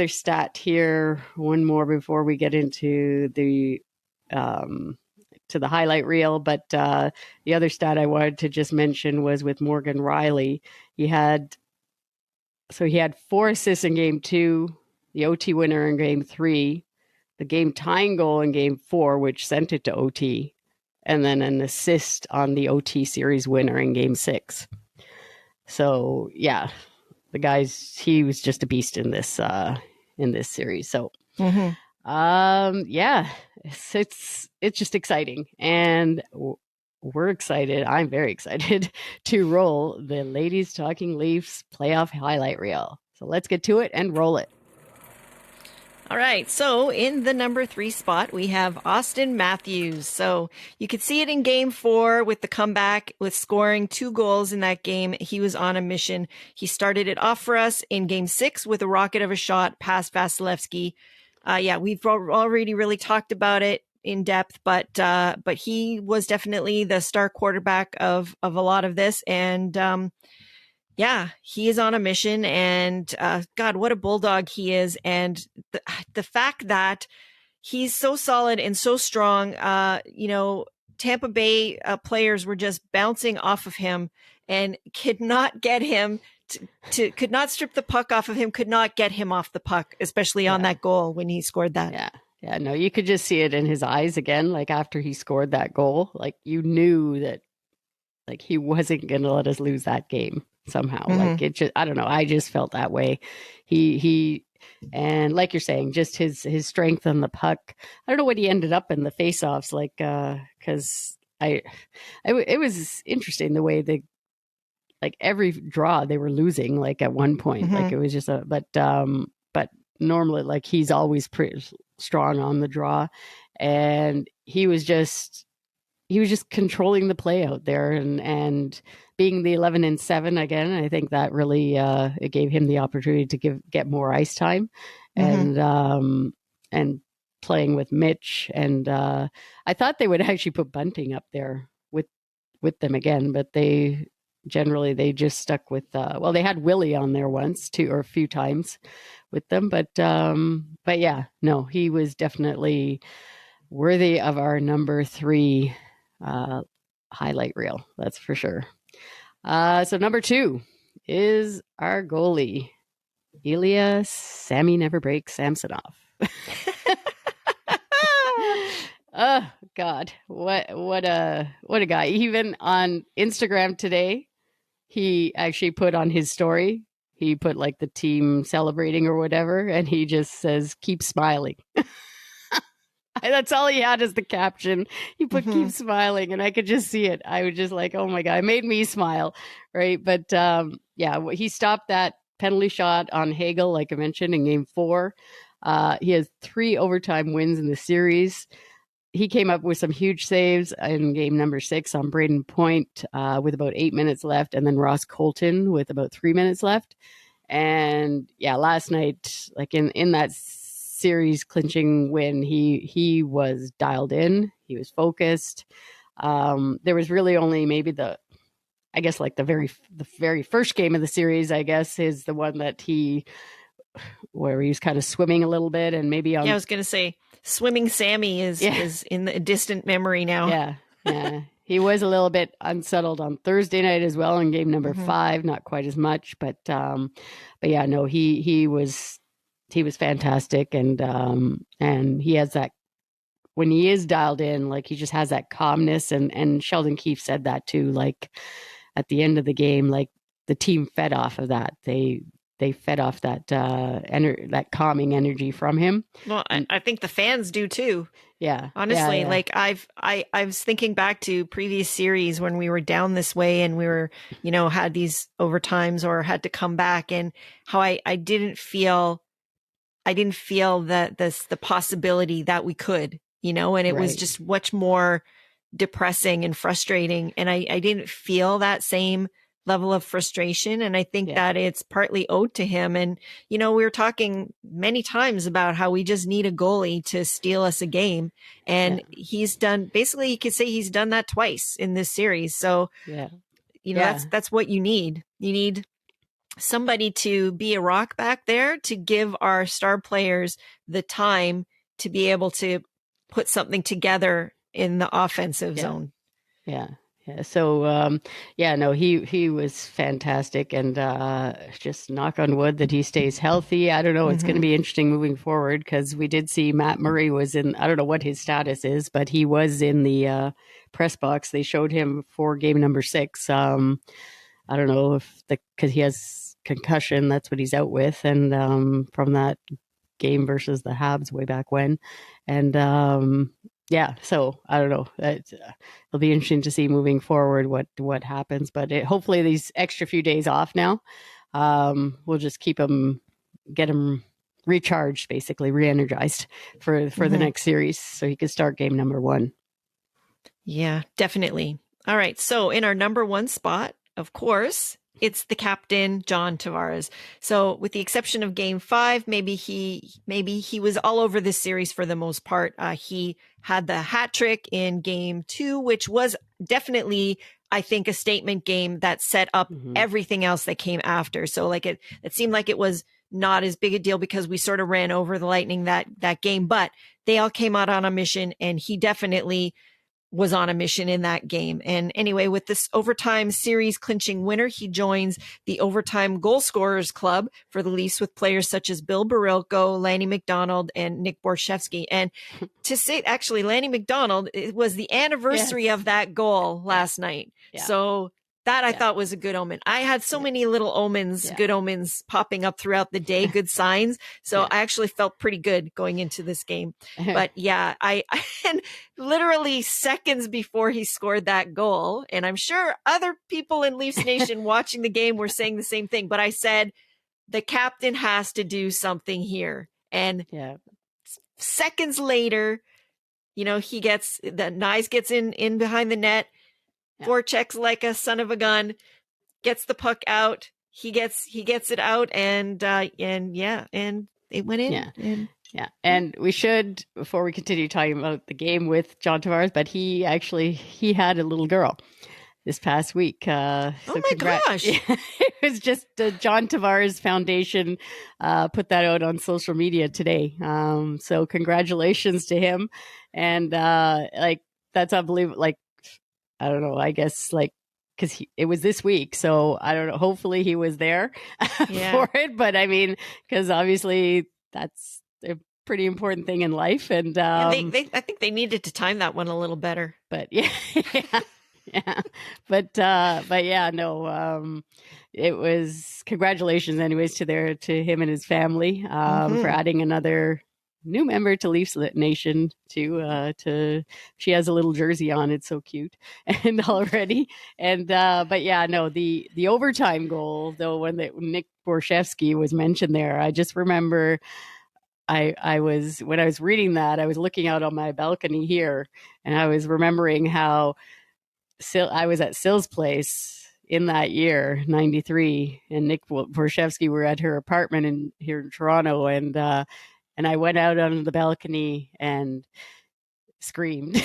stat here, one more before we get into the to the highlight reel, but the other stat I wanted to just mention was with Morgan Rielly. He had 4 assists in game 2, the OT winner in game 3, the game tying goal in game 4, which sent it to OT, and then an assist on the OT series winner in game 6. So the guys, he was just a beast in this series. So it's just exciting, and we're excited. I'm very excited to roll the Ladies Talking Leafs playoff highlight reel. So let's get to it and roll it.
All right. So in the number 3 spot, we have Austin Matthews. So you could see it in game 4 with the comeback, with scoring 2 goals in that game. He was on a mission. He started it off for us in game 6 with a rocket of a shot past Vasilevsky. We've already really talked about it in depth, but he was definitely the star quarterback of a lot of this. And, he is on a mission, and God, what a bulldog he is. And the fact that he's so solid and so strong, Tampa Bay players were just bouncing off of him and could not get him could not strip the puck off of him, could not get him off the puck, especially on that goal when he scored that.
Yeah, no, you could just see it in his eyes again. Like, after he scored that goal, like, you knew that, like, he wasn't going to let us lose that game somehow. Like, it just, I don't know. I just felt that way. He, and like you're saying, just his strength on the puck. I don't know what he ended up in the faceoffs, like, cause it was interesting the way like, every draw they were losing, like, at one point, like, it was just but normally, like, he's always pretty strong on the draw, and he was just controlling the play out there, and being the 11-7 again. I think that really it gave him the opportunity to get more ice time, and playing with Mitch. And I thought they would actually put Bunting up there with them again, but they just stuck with they had Willie on there once, a few times with them, but no, he was definitely worthy of our number 3 highlight reel, that's for sure. So number 2 is our goalie, Ilya Sammy Never Breaks Samsonov. Oh God, what a guy! Even on Instagram today, he actually put on his story, he put like the team celebrating or whatever, and he just says, "Keep smiling." That's all he had as the caption. He put "keep smiling," and I could just see it. I was just like, "Oh my God," it made me smile, right? But yeah, he stopped that penalty shot on Hagel, like I mentioned, in Game 4. He has 3 overtime wins in the series. He came up with some huge saves in game number 6 on Braden Point with about 8 minutes left, and then Ross Colton with about 3 minutes left. And yeah, last night, like in that series clinching win, he was dialed in. He was focused. There was really only maybe the very first game of the series, I guess, is the one that where he was kind of swimming a little bit, and maybe
I was going to say swimming Sammy is in the distant memory now.
Yeah. He was a little bit unsettled on Thursday night as well in game number 5, not quite as much, but yeah, no, he was fantastic, and he has that, when he is dialed in, like he just has that calmness, and Sheldon Keefe said that too, like at the end of the game, like the team fed off of that. They fed off that that calming energy from him.
Well, I think the fans do too.
Yeah,
honestly,
yeah.
Like I was thinking back to previous series when we were down this way and we were, had these overtimes or had to come back, and how I didn't feel that the possibility that we could, and it was just much more depressing and frustrating, and I didn't feel that same level of frustration. And I think that it's partly owed to him. And, we were talking many times about how we just need a goalie to steal us a game. And he's done, basically you could say he's done that twice in this series. So, that's what you need. You need somebody to be a rock back there to give our star players the time to be able to put something together in the offensive zone.
Yeah. So, he was fantastic, and just knock on wood that he stays healthy. I don't know. It's going to be interesting moving forward, because we did see Matt Murray was in, I don't know what his status is, but he was in the press box. They showed him for game number 6. I don't know because he has concussion, that's what he's out with. And from that game versus the Habs way back when. And, so I don't know. It'll be interesting to see moving forward what happens. But hopefully these extra few days off now, we'll just get him recharged, basically re-energized for the next series, so he can start game number 1.
Yeah, definitely. All right. So in our number 1 spot, of course, it's the captain, John Tavares. So with the exception of game 5, maybe he was all over this series for the most part. He had the hat trick in game 2, which was definitely, I think, a statement game that set up everything else that came after. So like it seemed like it was not as big a deal because we sort of ran over the Lightning that game, but they all came out on a mission, and he definitely was on a mission in that game. And anyway, with this overtime series clinching winner, he joins the overtime goal scorers club for the Leafs with players such as Bill Barilko, Lanny McDonald, and Nick Borshevsky. And to say, actually, Lanny McDonald, it was the anniversary of that goal last night. Yeah. So that I thought was a good omen. I had so many little omens, good omens popping up throughout the day, good signs. So I actually felt pretty good going into this game. But I and literally seconds before he scored that goal, and I'm sure other people in Leafs Nation watching the game were saying the same thing, but I said, the captain has to do something here. And seconds later, he gets, the Nyes gets in behind the net, forechecks like a son of a gun, gets the puck out. He gets it out, and it went in.
And we should, before we continue talking about the game with John Tavares, but he had a little girl this past week.
Oh my gosh.
It was just John Tavares Foundation put that out on social media today. So congratulations to him. And that's unbelievable. Like, I don't know, I guess because it was this week. So I don't know. Hopefully he was there for it. But I mean, because obviously that's a pretty important thing in life. And
I think they needed to time that one a little better.
But yeah. But yeah, no. it was congratulations anyways to him and his family for adding another new member to Leafs Nation to she has a little jersey on. It's so cute and already. And but yeah, no, the overtime goal though, when Nick Borshevsky was mentioned there, I just remember I was when I was reading that, I was looking out on my balcony here and I was remembering how I was at Sill's place in that year, 93, and Nick Borshevsky were at her apartment here in Toronto, and I went out on the balcony and screamed.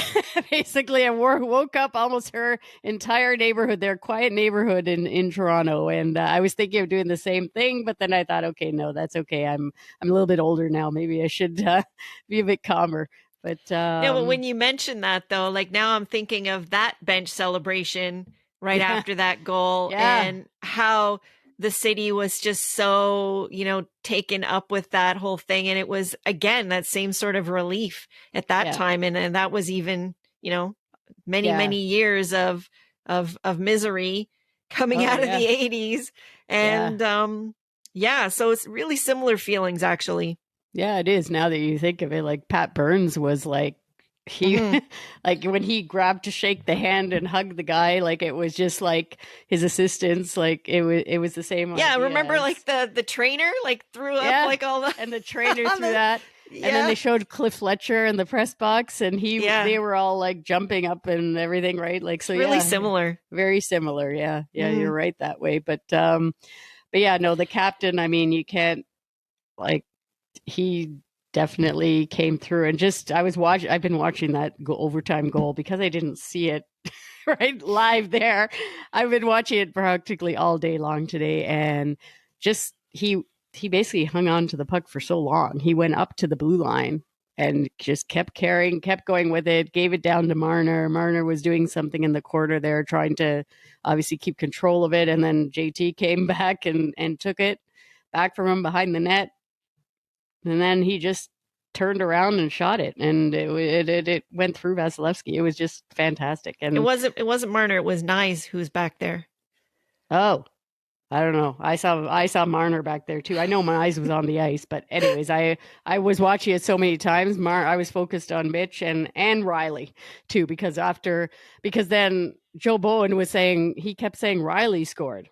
Basically, I woke up almost her entire neighborhood, their quiet neighborhood in Toronto, and I was thinking of doing the same thing, but then I thought, okay, no, that's okay. I'm a little bit older now. Maybe I should be a bit calmer. But
no, but when you mention that though, like now I'm thinking of that bench celebration right after that goal and how the city was just so, taken up with that whole thing. And it was, again, that same sort of relief at that time. And that was even, many years of misery coming out of the 80s. And so it's really similar feelings, actually.
Yeah, it is. Now that you think of it, like Pat Burns was like, he like when he grabbed to shake the hand and hug the guy, like it was just like his assistants, like it was the same.
Yeah, remember like the trainer like threw up like all the
and the trainer threw that. And then they showed Cliff Fletcher in the press box and they were all like jumping up and everything, right? Like so
really similar.
Very similar. Yeah. Yeah, you're right that way. But yeah, no, the captain, I mean, you can't like he definitely came through and just I've been watching that overtime goal because I didn't see it right live there. I've been watching it practically all day long today and just he basically hung on to the puck for so long. He went up to the blue line and just kept going with it, gave it down to Marner. Marner was doing something in the corner there, trying to obviously keep control of it. And then JT came back and took it back from him behind the net. And then he just turned around and shot it, and it went through Vasilevsky. It was just fantastic. And
it wasn't Marner. It was Nyes who was back there.
Oh, I don't know. I saw Marner back there too. I know Nyes was on the ice, but anyways, I was watching it so many times. I was focused on Mitch and Riley too, because then Joe Bowen was he kept saying Riley scored.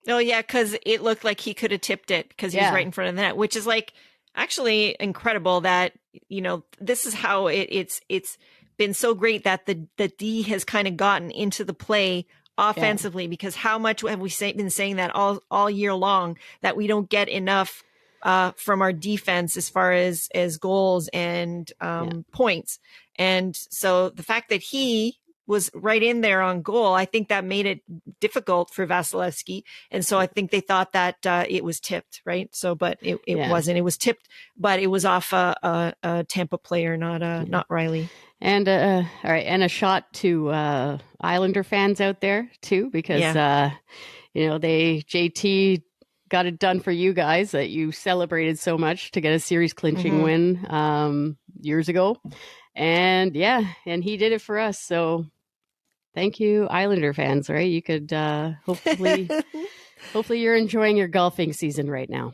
Oh yeah, because it looked like he could have tipped it because he was right in front of the net, which is like actually incredible that this is how it's been so great that the D has kind of gotten into the play offensively because how much have we been saying that all year long that we don't get enough from our defense as far as goals and points, and so the fact that he was right in there on goal, I think that made it difficult for Vasilevsky. And so I think they thought that it was tipped, right? So, but it wasn't. It was tipped, but it was off a Tampa player, not Riley.
And all right, and a shot to Islander fans out there too, because JT got it done for you guys that you celebrated so much to get a series clinching win years ago. And and he did it for us. So thank you, Islander fans, right? You could hopefully you're enjoying your golfing season right now.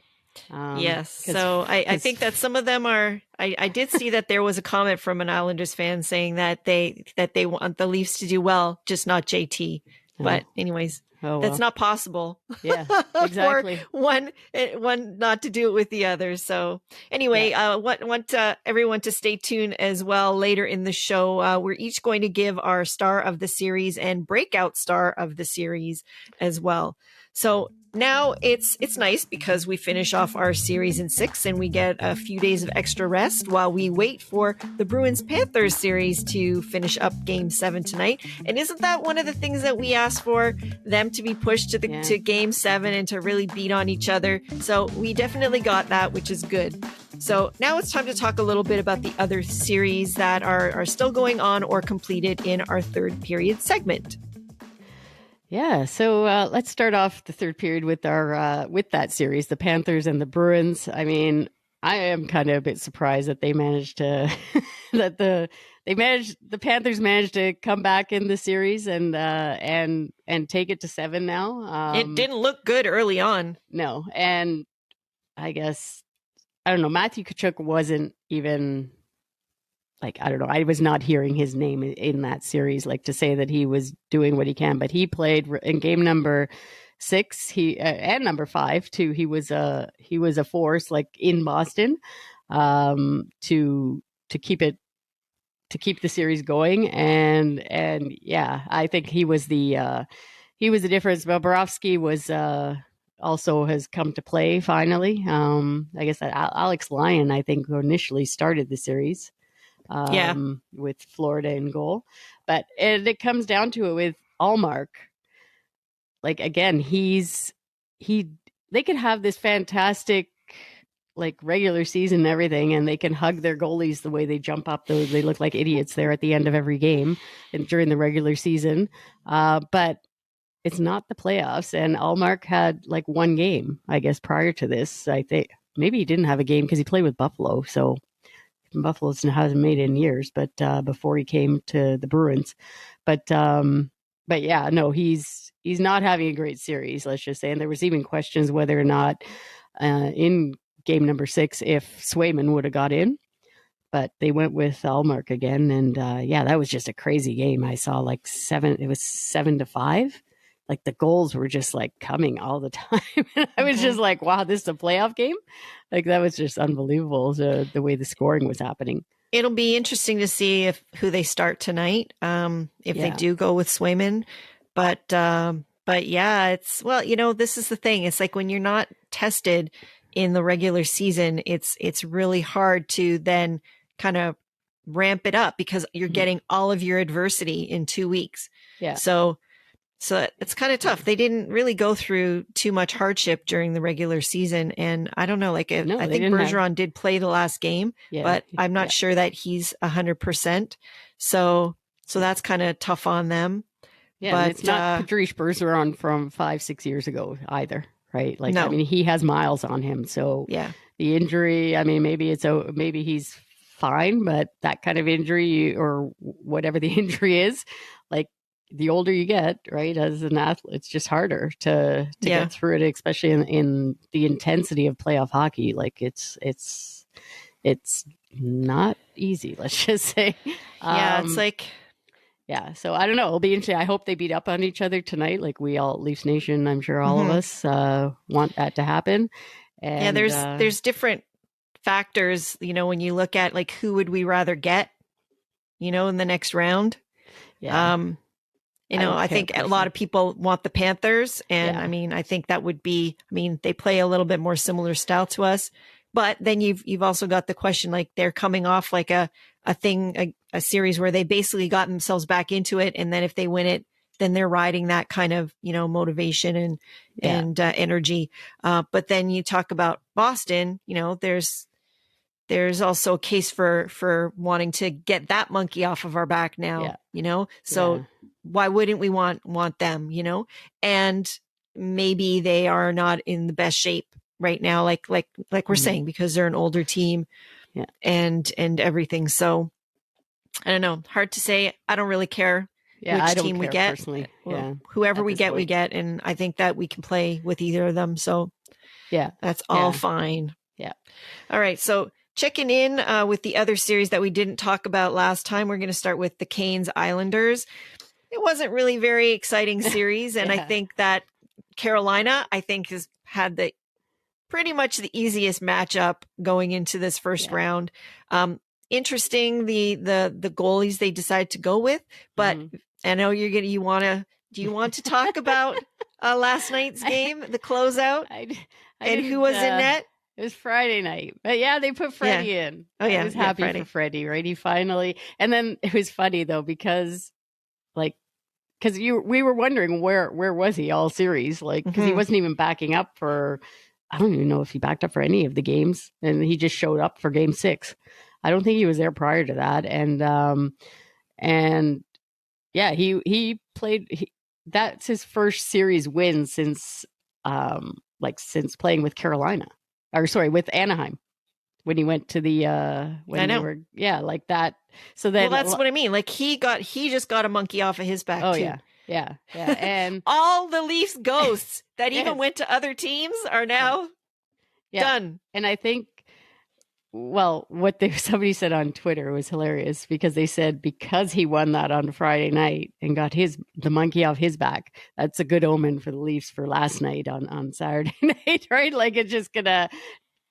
Yes. So I think that some of them are, I did see that there was a comment from an Islanders fan saying that they want the Leafs to do well, just not JT. But anyways. That's not possible.
Yeah, exactly.
For one not to do it with the other. So anyway, want everyone to stay tuned as well later in the show. We're each going to give our star of the series and breakout star of the series as well. So now it's nice because we finish off our series in 6 and we get a few days of extra rest while we wait for the Bruins-Panthers series to finish up Game 7 tonight. And isn't that one of the things that we asked for, them to be pushed to to Game 7 and to really beat on each other? So we definitely got that, which is good. So now it's time to talk a little bit about the other series that are still going on or completed in our third period segment.
Yeah, so let's start off the third period with our with that series, the Panthers and the Bruins. I mean, I am kind of a bit surprised that they managed to that the Panthers managed to come back in the series and take it to 7 now.
It didn't look good early on.
No, and I guess I don't know. Matthew Tkachuk wasn't even like, I don't know. I was not hearing his name in that series, like to say that he was doing what he can, but he played in game number 6. He and number 5 too. He was a force like in Boston, to keep the series going, and yeah, I think he was the difference. Bobrovsky was also has come to play finally. I guess that Alex Lyon, I think, initially started the series. With Florida in goal. But it comes down to it with Allmark. Like, again, they could have this fantastic like regular season and everything, and they can hug their goalies the way they jump up. They look like idiots there at the end of every game and during the regular season. But it's not the playoffs. And Allmark had like one game, I guess, prior to this. I think maybe he didn't have a game because he played with Buffalo. So Buffalo hasn't made it in years, but before he came to the Bruins, but yeah, no, he's not having a great series, let's just say. And there was even questions whether or not in game number 6 if Swayman would have got in, but they went with Allmark again, and yeah, that was just a crazy game. I saw like 7-5. Like the goals were just like coming all the time. And I was just like, wow, this is a playoff game. Like that was just unbelievable, the way the scoring was happening.
It'll be interesting to see who they start tonight. If they do go with Swayman, but yeah, it's, well, this is the thing. It's like when you're not tested in the regular season, it's really hard to then kind of ramp it up because you're getting all of your adversity in 2 weeks.
Yeah.
So it's kind of tough. They didn't really go through too much hardship during the regular season. And I don't know, I think Bergeron did play the last game, but I'm not sure that he's 100%. So that's kind of tough on them.
Yeah, but it's not Patrice Bergeron from 5-6 years ago either, right? Like, no. I mean, he has miles on him. So yeah, the injury, I mean, maybe he's fine, but that kind of injury or whatever the injury is, like, the older you get, right, as an athlete, it's just harder to get through it, especially in the intensity of playoff hockey. Like it's not easy, let's just say.
It's like,
yeah. So I don't know. It'll be interesting. I hope they beat up on each other tonight. Like we all, Leafs Nation, I'm sure all of us want that to happen. And,
there's different factors, when you look at like who would we rather get, in the next round.
Yeah.
I think a lot of people want the Panthers. And I mean, I think that would be, they play a little bit more similar style to us, but then you've also got the question, like they're coming off like a series where they basically got themselves back into it. And then if they win it, then they're riding that kind of, motivation and energy. But then you talk about Boston, there's also a case for wanting to get that monkey off of our back now, so why wouldn't we want them, and maybe they are not in the best shape right now, like we're saying, because they're an older team and everything. So I don't know, hard to say. I don't really care which team we get.
Personally.
Whoever we get. And I think that we can play with either of them. So that's all fine.
Yeah.
All right. So checking in with the other series that we didn't talk about last time, we're going to start with the Canes Islanders. It wasn't really very exciting series. And I think that Carolina, has had pretty much the easiest matchup going into this first round. Interesting, the goalies they decide to go with, but I know do you want to talk about last night's game, the closeout, and who was in net?
It was Friday night, but they put Freddie in.
Oh yeah,
I was happy for Freddie, right? He finally, and then it was funny though because we were wondering where was he all series, like because he wasn't even backing up for. I don't even know if he backed up for any of the games, and he just showed up for Game 6. I don't think he was there prior to that, and he played. That's his first series win since playing with Carolina. Or sorry, with Anaheim. when he went to the when they were like that. So then,
well, that's what I mean. Like he just got a monkey off of his back too.
Yeah. And
all the Leafs ghosts that even went to other teams are now done.
And I think, well, what somebody said on Twitter was hilarious, because they said because he won that on Friday night and got the monkey off his back, that's a good omen for the Leafs for last night on Saturday night, right? Like it's just gonna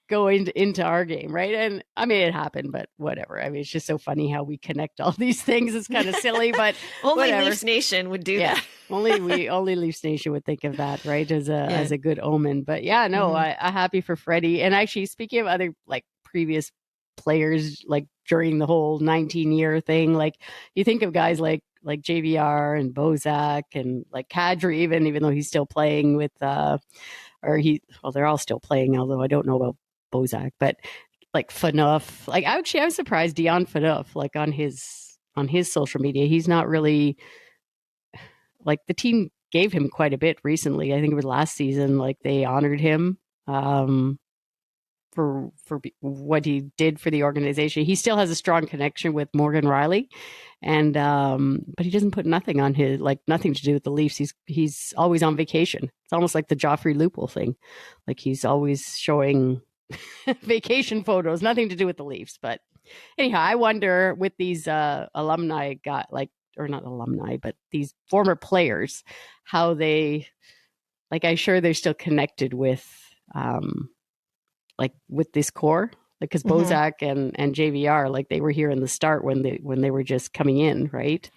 go into our game, right? And I mean, it happened, but whatever. I mean, it's just so funny how we connect all these things. It's kind of silly, but
only Leafs Nation would do that.
only Leafs Nation would think of that, right? As a good omen. But yeah, no, I'm happy for Freddie. And actually, speaking of other like previous players, like during the whole 19-year thing, like you think of guys like JVR and Bozak and like Kadri, even though he's still playing with they're all still playing, although I don't know about Bozak, but like Phaneuf, like I was surprised Dion Phaneuf, like on his social media, he's not really, like, the team gave him quite a bit recently. I think it was last season, like they honored him for what he did for the organization. He still has a strong connection with Morgan Rielly, and but he doesn't put nothing on his, like nothing to do with the Leafs. He's always on vacation. It's almost like the Joffrey Lupul thing, like he's always showing vacation photos, nothing to do with the Leafs. But anyhow, I wonder with these alumni or not alumni, but these former players, how they, like, I'm sure they're still connected with like with this core, like, because Bozak and JVR, like they were here in the start when they were just coming in, right?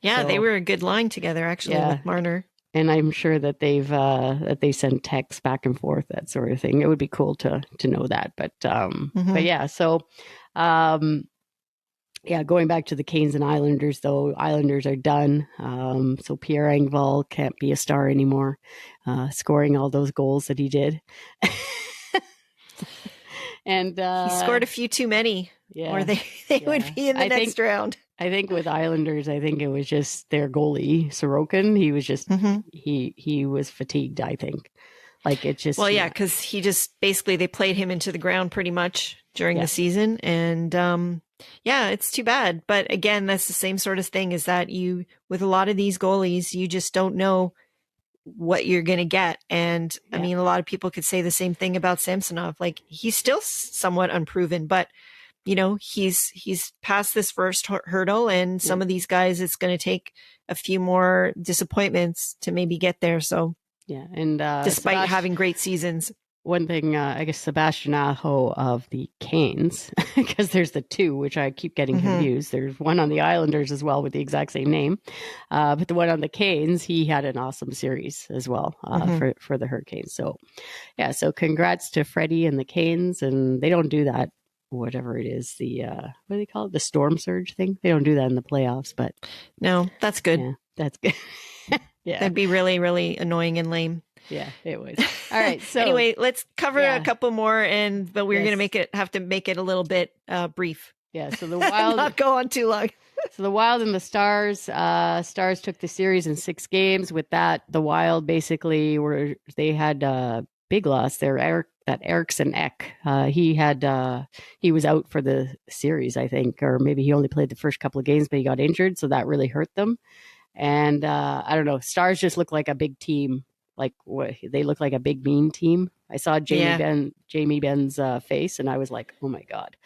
Yeah, so, they were a good line together actually with Marner.
And I'm sure that they send texts back and forth, that sort of thing. It would be cool to know that. But yeah, so going back to the Canes and Islanders, though, Islanders are done. So Pierre Engvall can't be a Star anymore, scoring all those goals that he did. And
he scored a few too many, or they would be in the next round.
I think with Islanders, I think it was just their goalie, Sorokin. He was just, he was fatigued, I think. Like it just.
Well, yeah, because he just basically, they played him into the ground pretty much during the season. And it's too bad. But again, that's the same sort of thing, is that with a lot of these goalies, you just don't know what you're going to get. And I mean, a lot of people could say the same thing about Samsonov. Like, he's still somewhat unproven, but he's passed this first hurdle, and some of these guys, it's going to take a few more disappointments to maybe get there. So
and
despite having great seasons.
One thing, I guess Sebastian Aho of the Canes, because there's the two, which I keep getting confused. There's one on the Islanders as well with the exact same name. But the one on the Canes, he had an awesome series as well for the Hurricanes. So, so congrats to Freddie and the Canes. And they don't do that, whatever it is, the, what do they call it? The storm surge thing. They don't do that in the playoffs, but.
No, that's good.
Yeah, that's good.
That'd be really, really annoying and lame.
Yeah, it was. All right. So
anyway, let's cover a couple more, but we're going to have to make it a little bit brief.
Yeah. So the Wild
not go on too long.
So the Wild and the Stars. Stars took the series in 6 games. With that, the Wild basically they had a big loss there. Eriksson Ek. He was out for the series, I think, or maybe he only played the first couple of games, but he got injured, so that really hurt them. And I don't know. Stars just look like a big team. Like they look like a big mean team. I saw Jamie Benn's face, and I was like, "Oh my god!"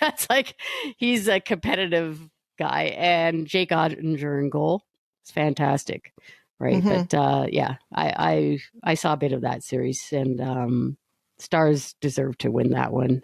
That's like, he's a competitive guy, and Jake Ottinger in goal. It's fantastic, right? But I saw a bit of that series, and Stars deserve to win that one.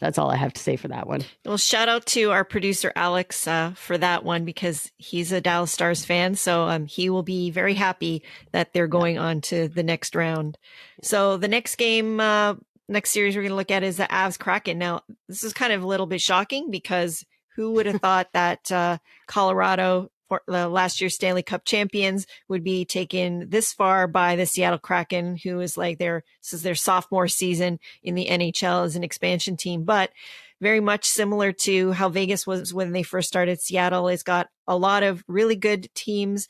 That's all I have to say for that one.
Well, shout out to our producer, Alex, for that one, because he's a Dallas Stars fan. So he will be very happy that they're going on to the next round. So the next game, next series we're going to look at is the Avs Kraken. Now, this is kind of a little bit shocking, because who would have thought that Colorado, the last year's Stanley Cup champions, would be taken this far by the Seattle Kraken, who is like this is their sophomore season in the NHL as an expansion team, but very much similar to how Vegas was when they first started. Seattle has got a lot of really good teams,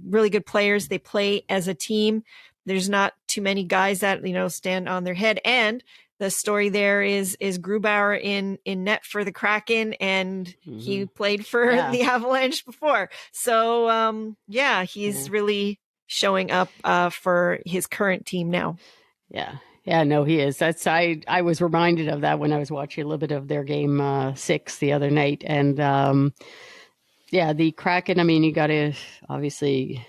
really good players. They play as a team. There's not too many guys that, stand on their head. And the story there is Grubauer in net for the Kraken, and he played for the Avalanche before. So he's really showing up for his current team now.
Yeah, no, he is. I was reminded of that when I was watching a little bit of their game 6 the other night. And the Kraken, I mean, you got to obviously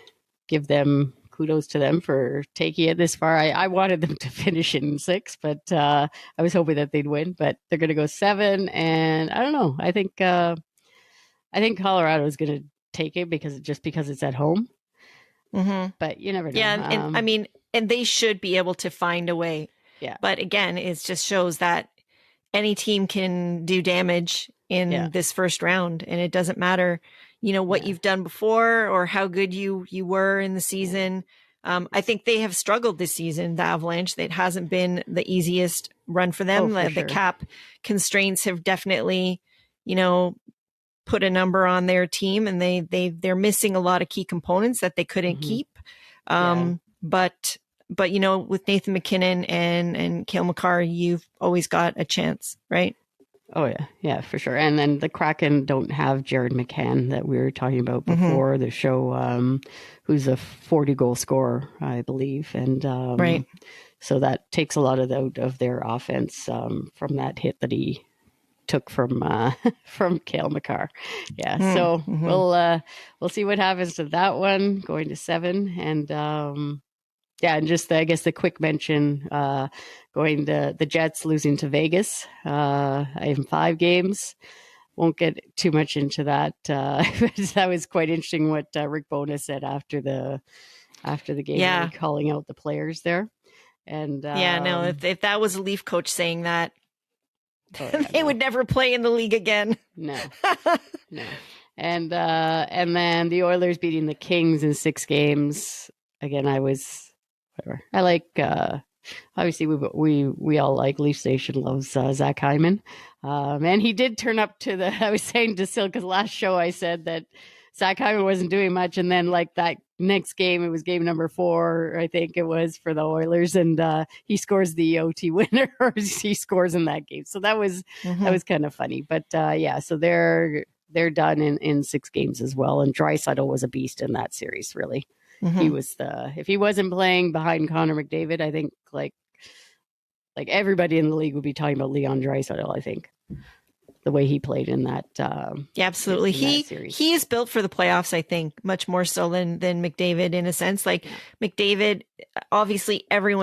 give them kudos to them for taking it this far. I wanted them to finish in 6, but I was hoping that they'd win. But they're going to go 7, and I don't know. I think Colorado is going to take it because it's at home. But you never know.
Yeah, and I mean, and they should be able to find a way.
Yeah.
But again, it just shows that any team can do damage in this first round, and it doesn't matter, what you've done before or how good you were in the season. I think they have struggled this season, the Avalanche. It hasn't been the easiest run for them. The cap constraints have definitely, put a number on their team, and they're missing a lot of key components that they couldn't keep. But with Nathan MacKinnon and Cale Makar, you've always got a chance, right?
Oh yeah, for sure. And then the Kraken don't have Jared McCann that we were talking about before the show, who's a 40-goal scorer, I believe, and
right.
So that takes a lot out of their offense from that hit that he took from Cale Makar. Yeah. So we'll see what happens to that one going to 7. And and just I guess the quick mention going to the Jets losing to Vegas in 5 games. Won't get too much into that. That was quite interesting what Rick Bowness said after the game, really calling out the players there. And
if that was a Leaf coach saying that, they would never play in the league again. No. And then the Oilers beating the Kings in 6 games. Again, whatever. I like, obviously we all like Leaf Station loves Zach Hyman. And he did turn up to I was saying to Silka's last show, I said that Zach Hyman wasn't doing much. And then like that next game, it was game number 4, I think it was, for the Oilers. And he scores the OT winner, or he scores in that game. So that was kind of funny. But so they're done in 6 games as well. And Draisaitl was a beast in that series, really. He was if he wasn't playing behind Connor McDavid, I think like everybody in the league would be talking about Leon Draisaitl, I think. The way he played in that. Absolutely. He is built for the playoffs, I think, much more so than McDavid in a sense. Like McDavid, obviously every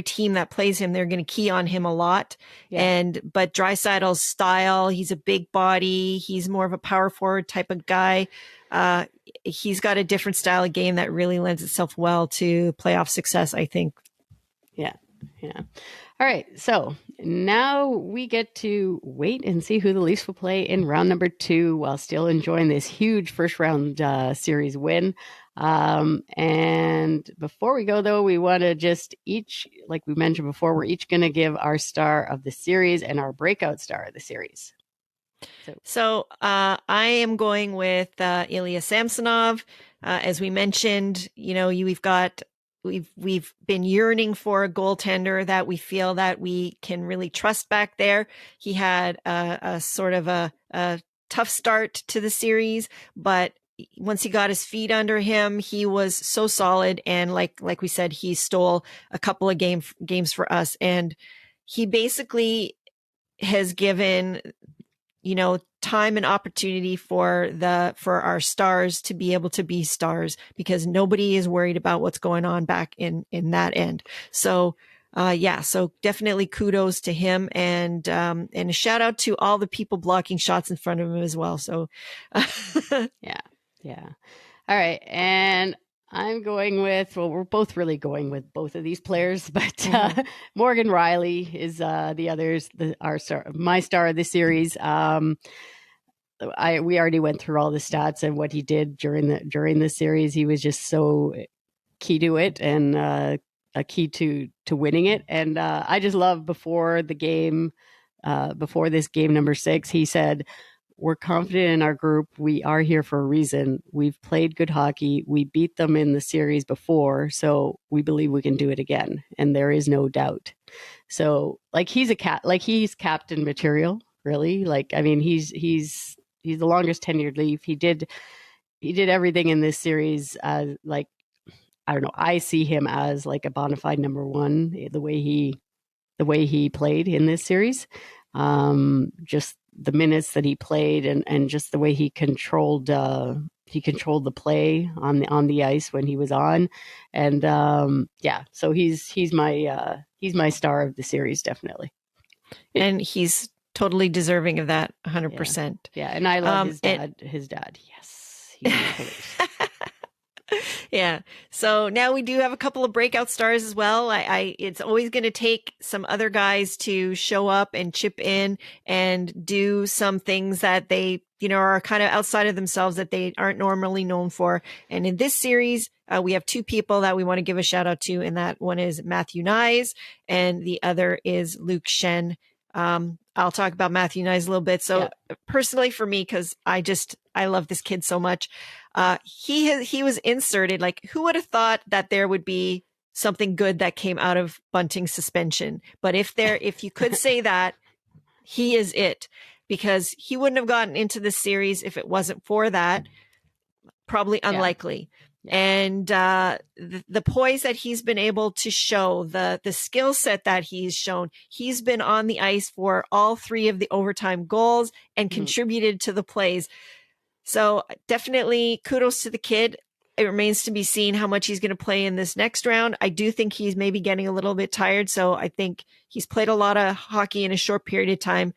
team that plays him, they're going to key on him a lot. Yeah. But Draisaitl's style, he's a big body. He's more of a power forward type of guy. He's got a different style of game that really lends itself well to playoff success, I think. Yeah.
All right, so now we get to wait and see who the Leafs will play in round number 2 while still enjoying this huge first round series win. And before we go, though, we want to just each, like we mentioned before, we're each going to give our star of the series and our breakout star of the series.
So I am going with Ilya Samsonov. As we mentioned, we've been yearning for a goaltender that we feel that we can really trust back there. He had a sort of a tough start to the series, but once he got his feet under him, he was so solid. And like we said, he stole a couple of games for us. And he basically has given, time and opportunity for our stars to be able to be stars, because nobody is worried about what's going on back in that end. So, so definitely kudos to him, and a shout out to all the people blocking shots in front of him as well. So,
yeah. All right. And I'm going with, we're both really going with both of these players, but Morgan Rielly is my star of the series. We already went through all the stats and what he did during the series. He was just so key to it, and a key to winning it. And I just love before this game number 6, he said, "We're confident in our group. We are here for a reason. We've played good hockey. We beat them in the series before, so we believe we can do it again. And there is no doubt." So like he's captain material, really. Like, I mean, he's the longest tenured Leaf. He did everything in this series. Like, I don't know. I see him as like a bona fide number one. The way he played in this series, just the minutes that he played, and just the way he controlled the play on the ice when he was on, and so he's my star of the series, definitely.
And he's totally deserving of that, 100%.
Yeah, and I love his dad. Yes, he's hilarious.
Yeah. So now we do have a couple of breakout stars as well. It's always going to take some other guys to show up and chip in and do some things that they, are kind of outside of themselves that they aren't normally known for. And in this series, we have two people that we want to give a shout out to, and that one is Matthew Nyes and the other is Luke Shen. I'll talk about Matthew Nyes a little bit. So personally for me, because I love this kid so much. He was inserted. Like, who would have thought that there would be something good that came out of Bunting's suspension? But if you could say that, he is it, because he wouldn't have gotten into this series if it wasn't for that. Probably unlikely. Yeah. And the poise that he's been able to show, the skill set that he's shown, he's been on the ice for all three of the overtime goals and contributed to the plays. So definitely kudos to the kid. It remains to be seen how much he's going to play in this next round. I do think he's maybe getting a little bit tired. So I think he's played a lot of hockey in a short period of time.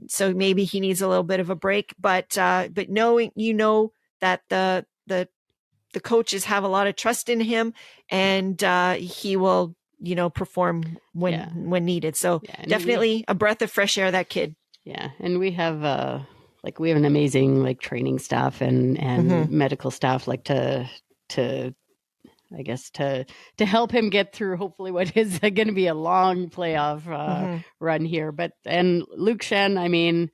So maybe he needs a little bit of a break, but knowing, that the coaches have a lot of trust in him, and he will, perform when needed. So definitely a breath of fresh air, that kid.
Yeah. And we have, we have an amazing training staff and medical staff to help him get through hopefully what is going to be a long playoff run here. And Luke Shen, I mean,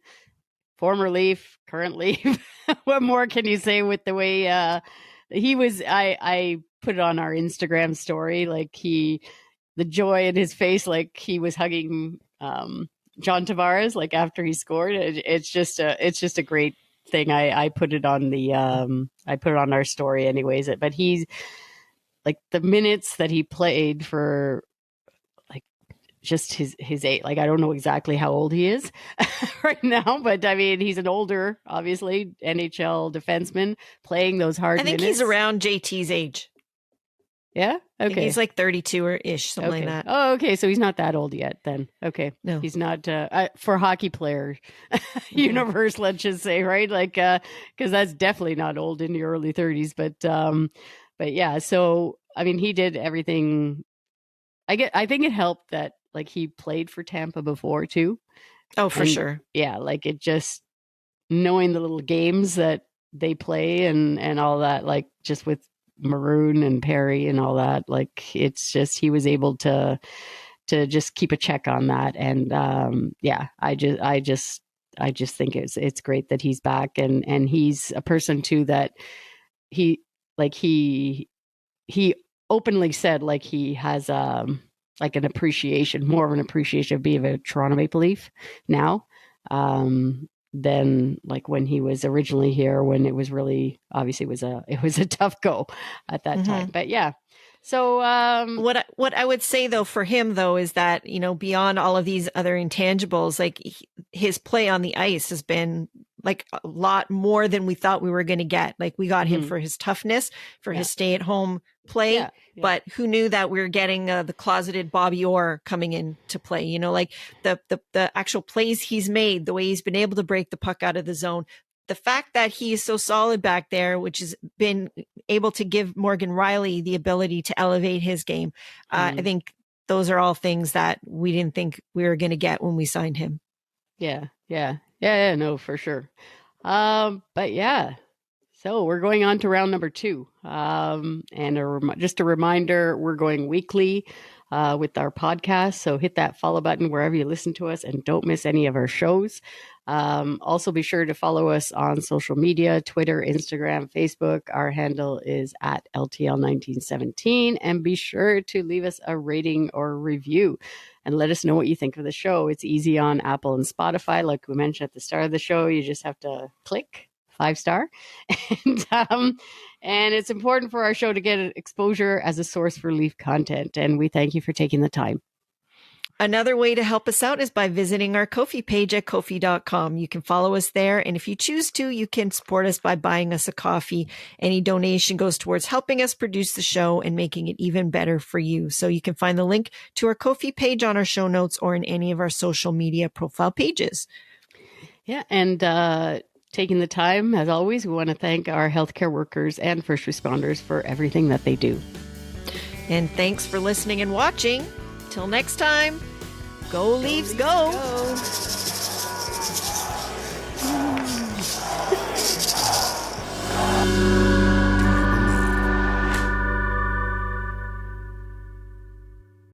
former Leaf, current Leaf. What more can you say with the way he was? I put it on our Instagram story, the joy in his face, like he was hugging John Tavares, after he scored. It's just a great thing. I put it on on our story anyways. But he's the minutes that he played for just his age. I don't know exactly how old he is right now, but I mean, he's an older, obviously, NHL defenseman playing those hard minutes.
I think he's around JT's age.
Yeah? Okay.
He's 32 or ish, something like that.
Oh, okay. So he's not that old yet then. Okay.
No.
He's not for hockey player universe, let's just say, right? Because that's definitely not old in your early 30s. But yeah, so I mean, he did everything. I think it helped that he played for Tampa before too.
Oh, for sure.
Yeah, it just knowing the little games that they play and all that, just with Maroon and Perry and all that, it's just he was able to just keep a check on that. And I just think it's great that he's back, and he's a person too that he openly said he has an appreciation, more of an appreciation of being a Toronto Maple Leaf now than when he was originally here, when it was really obviously it was a tough go at that time. But yeah. So
what I would say though for him though is that, beyond all of these other intangibles, his play on the ice has been a lot more than we thought we were going to get. We got him for his toughness, for his stay-at-home play, but who knew that we were getting the closeted Bobby Orr coming in to play? The actual plays he's made, the way he's been able to break the puck out of the zone, the fact that he is so solid back there, which has been able to give Morgan Riley the ability to elevate his game. I think those are all things that we didn't think we were going to get when we signed him.
Yeah, no, for sure. But yeah, so we're going on to round number 2. And just a reminder, we're going weekly with our podcast. So hit that follow button wherever you listen to us and don't miss any of our shows. Also be sure to follow us on social media, Twitter, Instagram, Facebook. Our handle is at LTL1917, and be sure to leave us a rating or review. and let us know what you think of the show. It's easy on Apple and Spotify. Like we mentioned at the start of the show, you just have to click 5-star. And it's important for our show to get exposure as a source for Leaf content. And we thank you for taking the time.
Another way to help us out is by visiting our Ko-fi page at ko-fi.com. You can follow us there. And if you choose to, you can support us by buying us a coffee. Any donation goes towards helping us produce the show and making it even better for you. So you can find the link to our Ko-fi page on our show notes or in any of our social media profile pages.
Yeah. And taking the time, as always, we want to thank our healthcare workers and first responders for everything that they do.
And thanks for listening and watching. Till next time, go Leafs, go!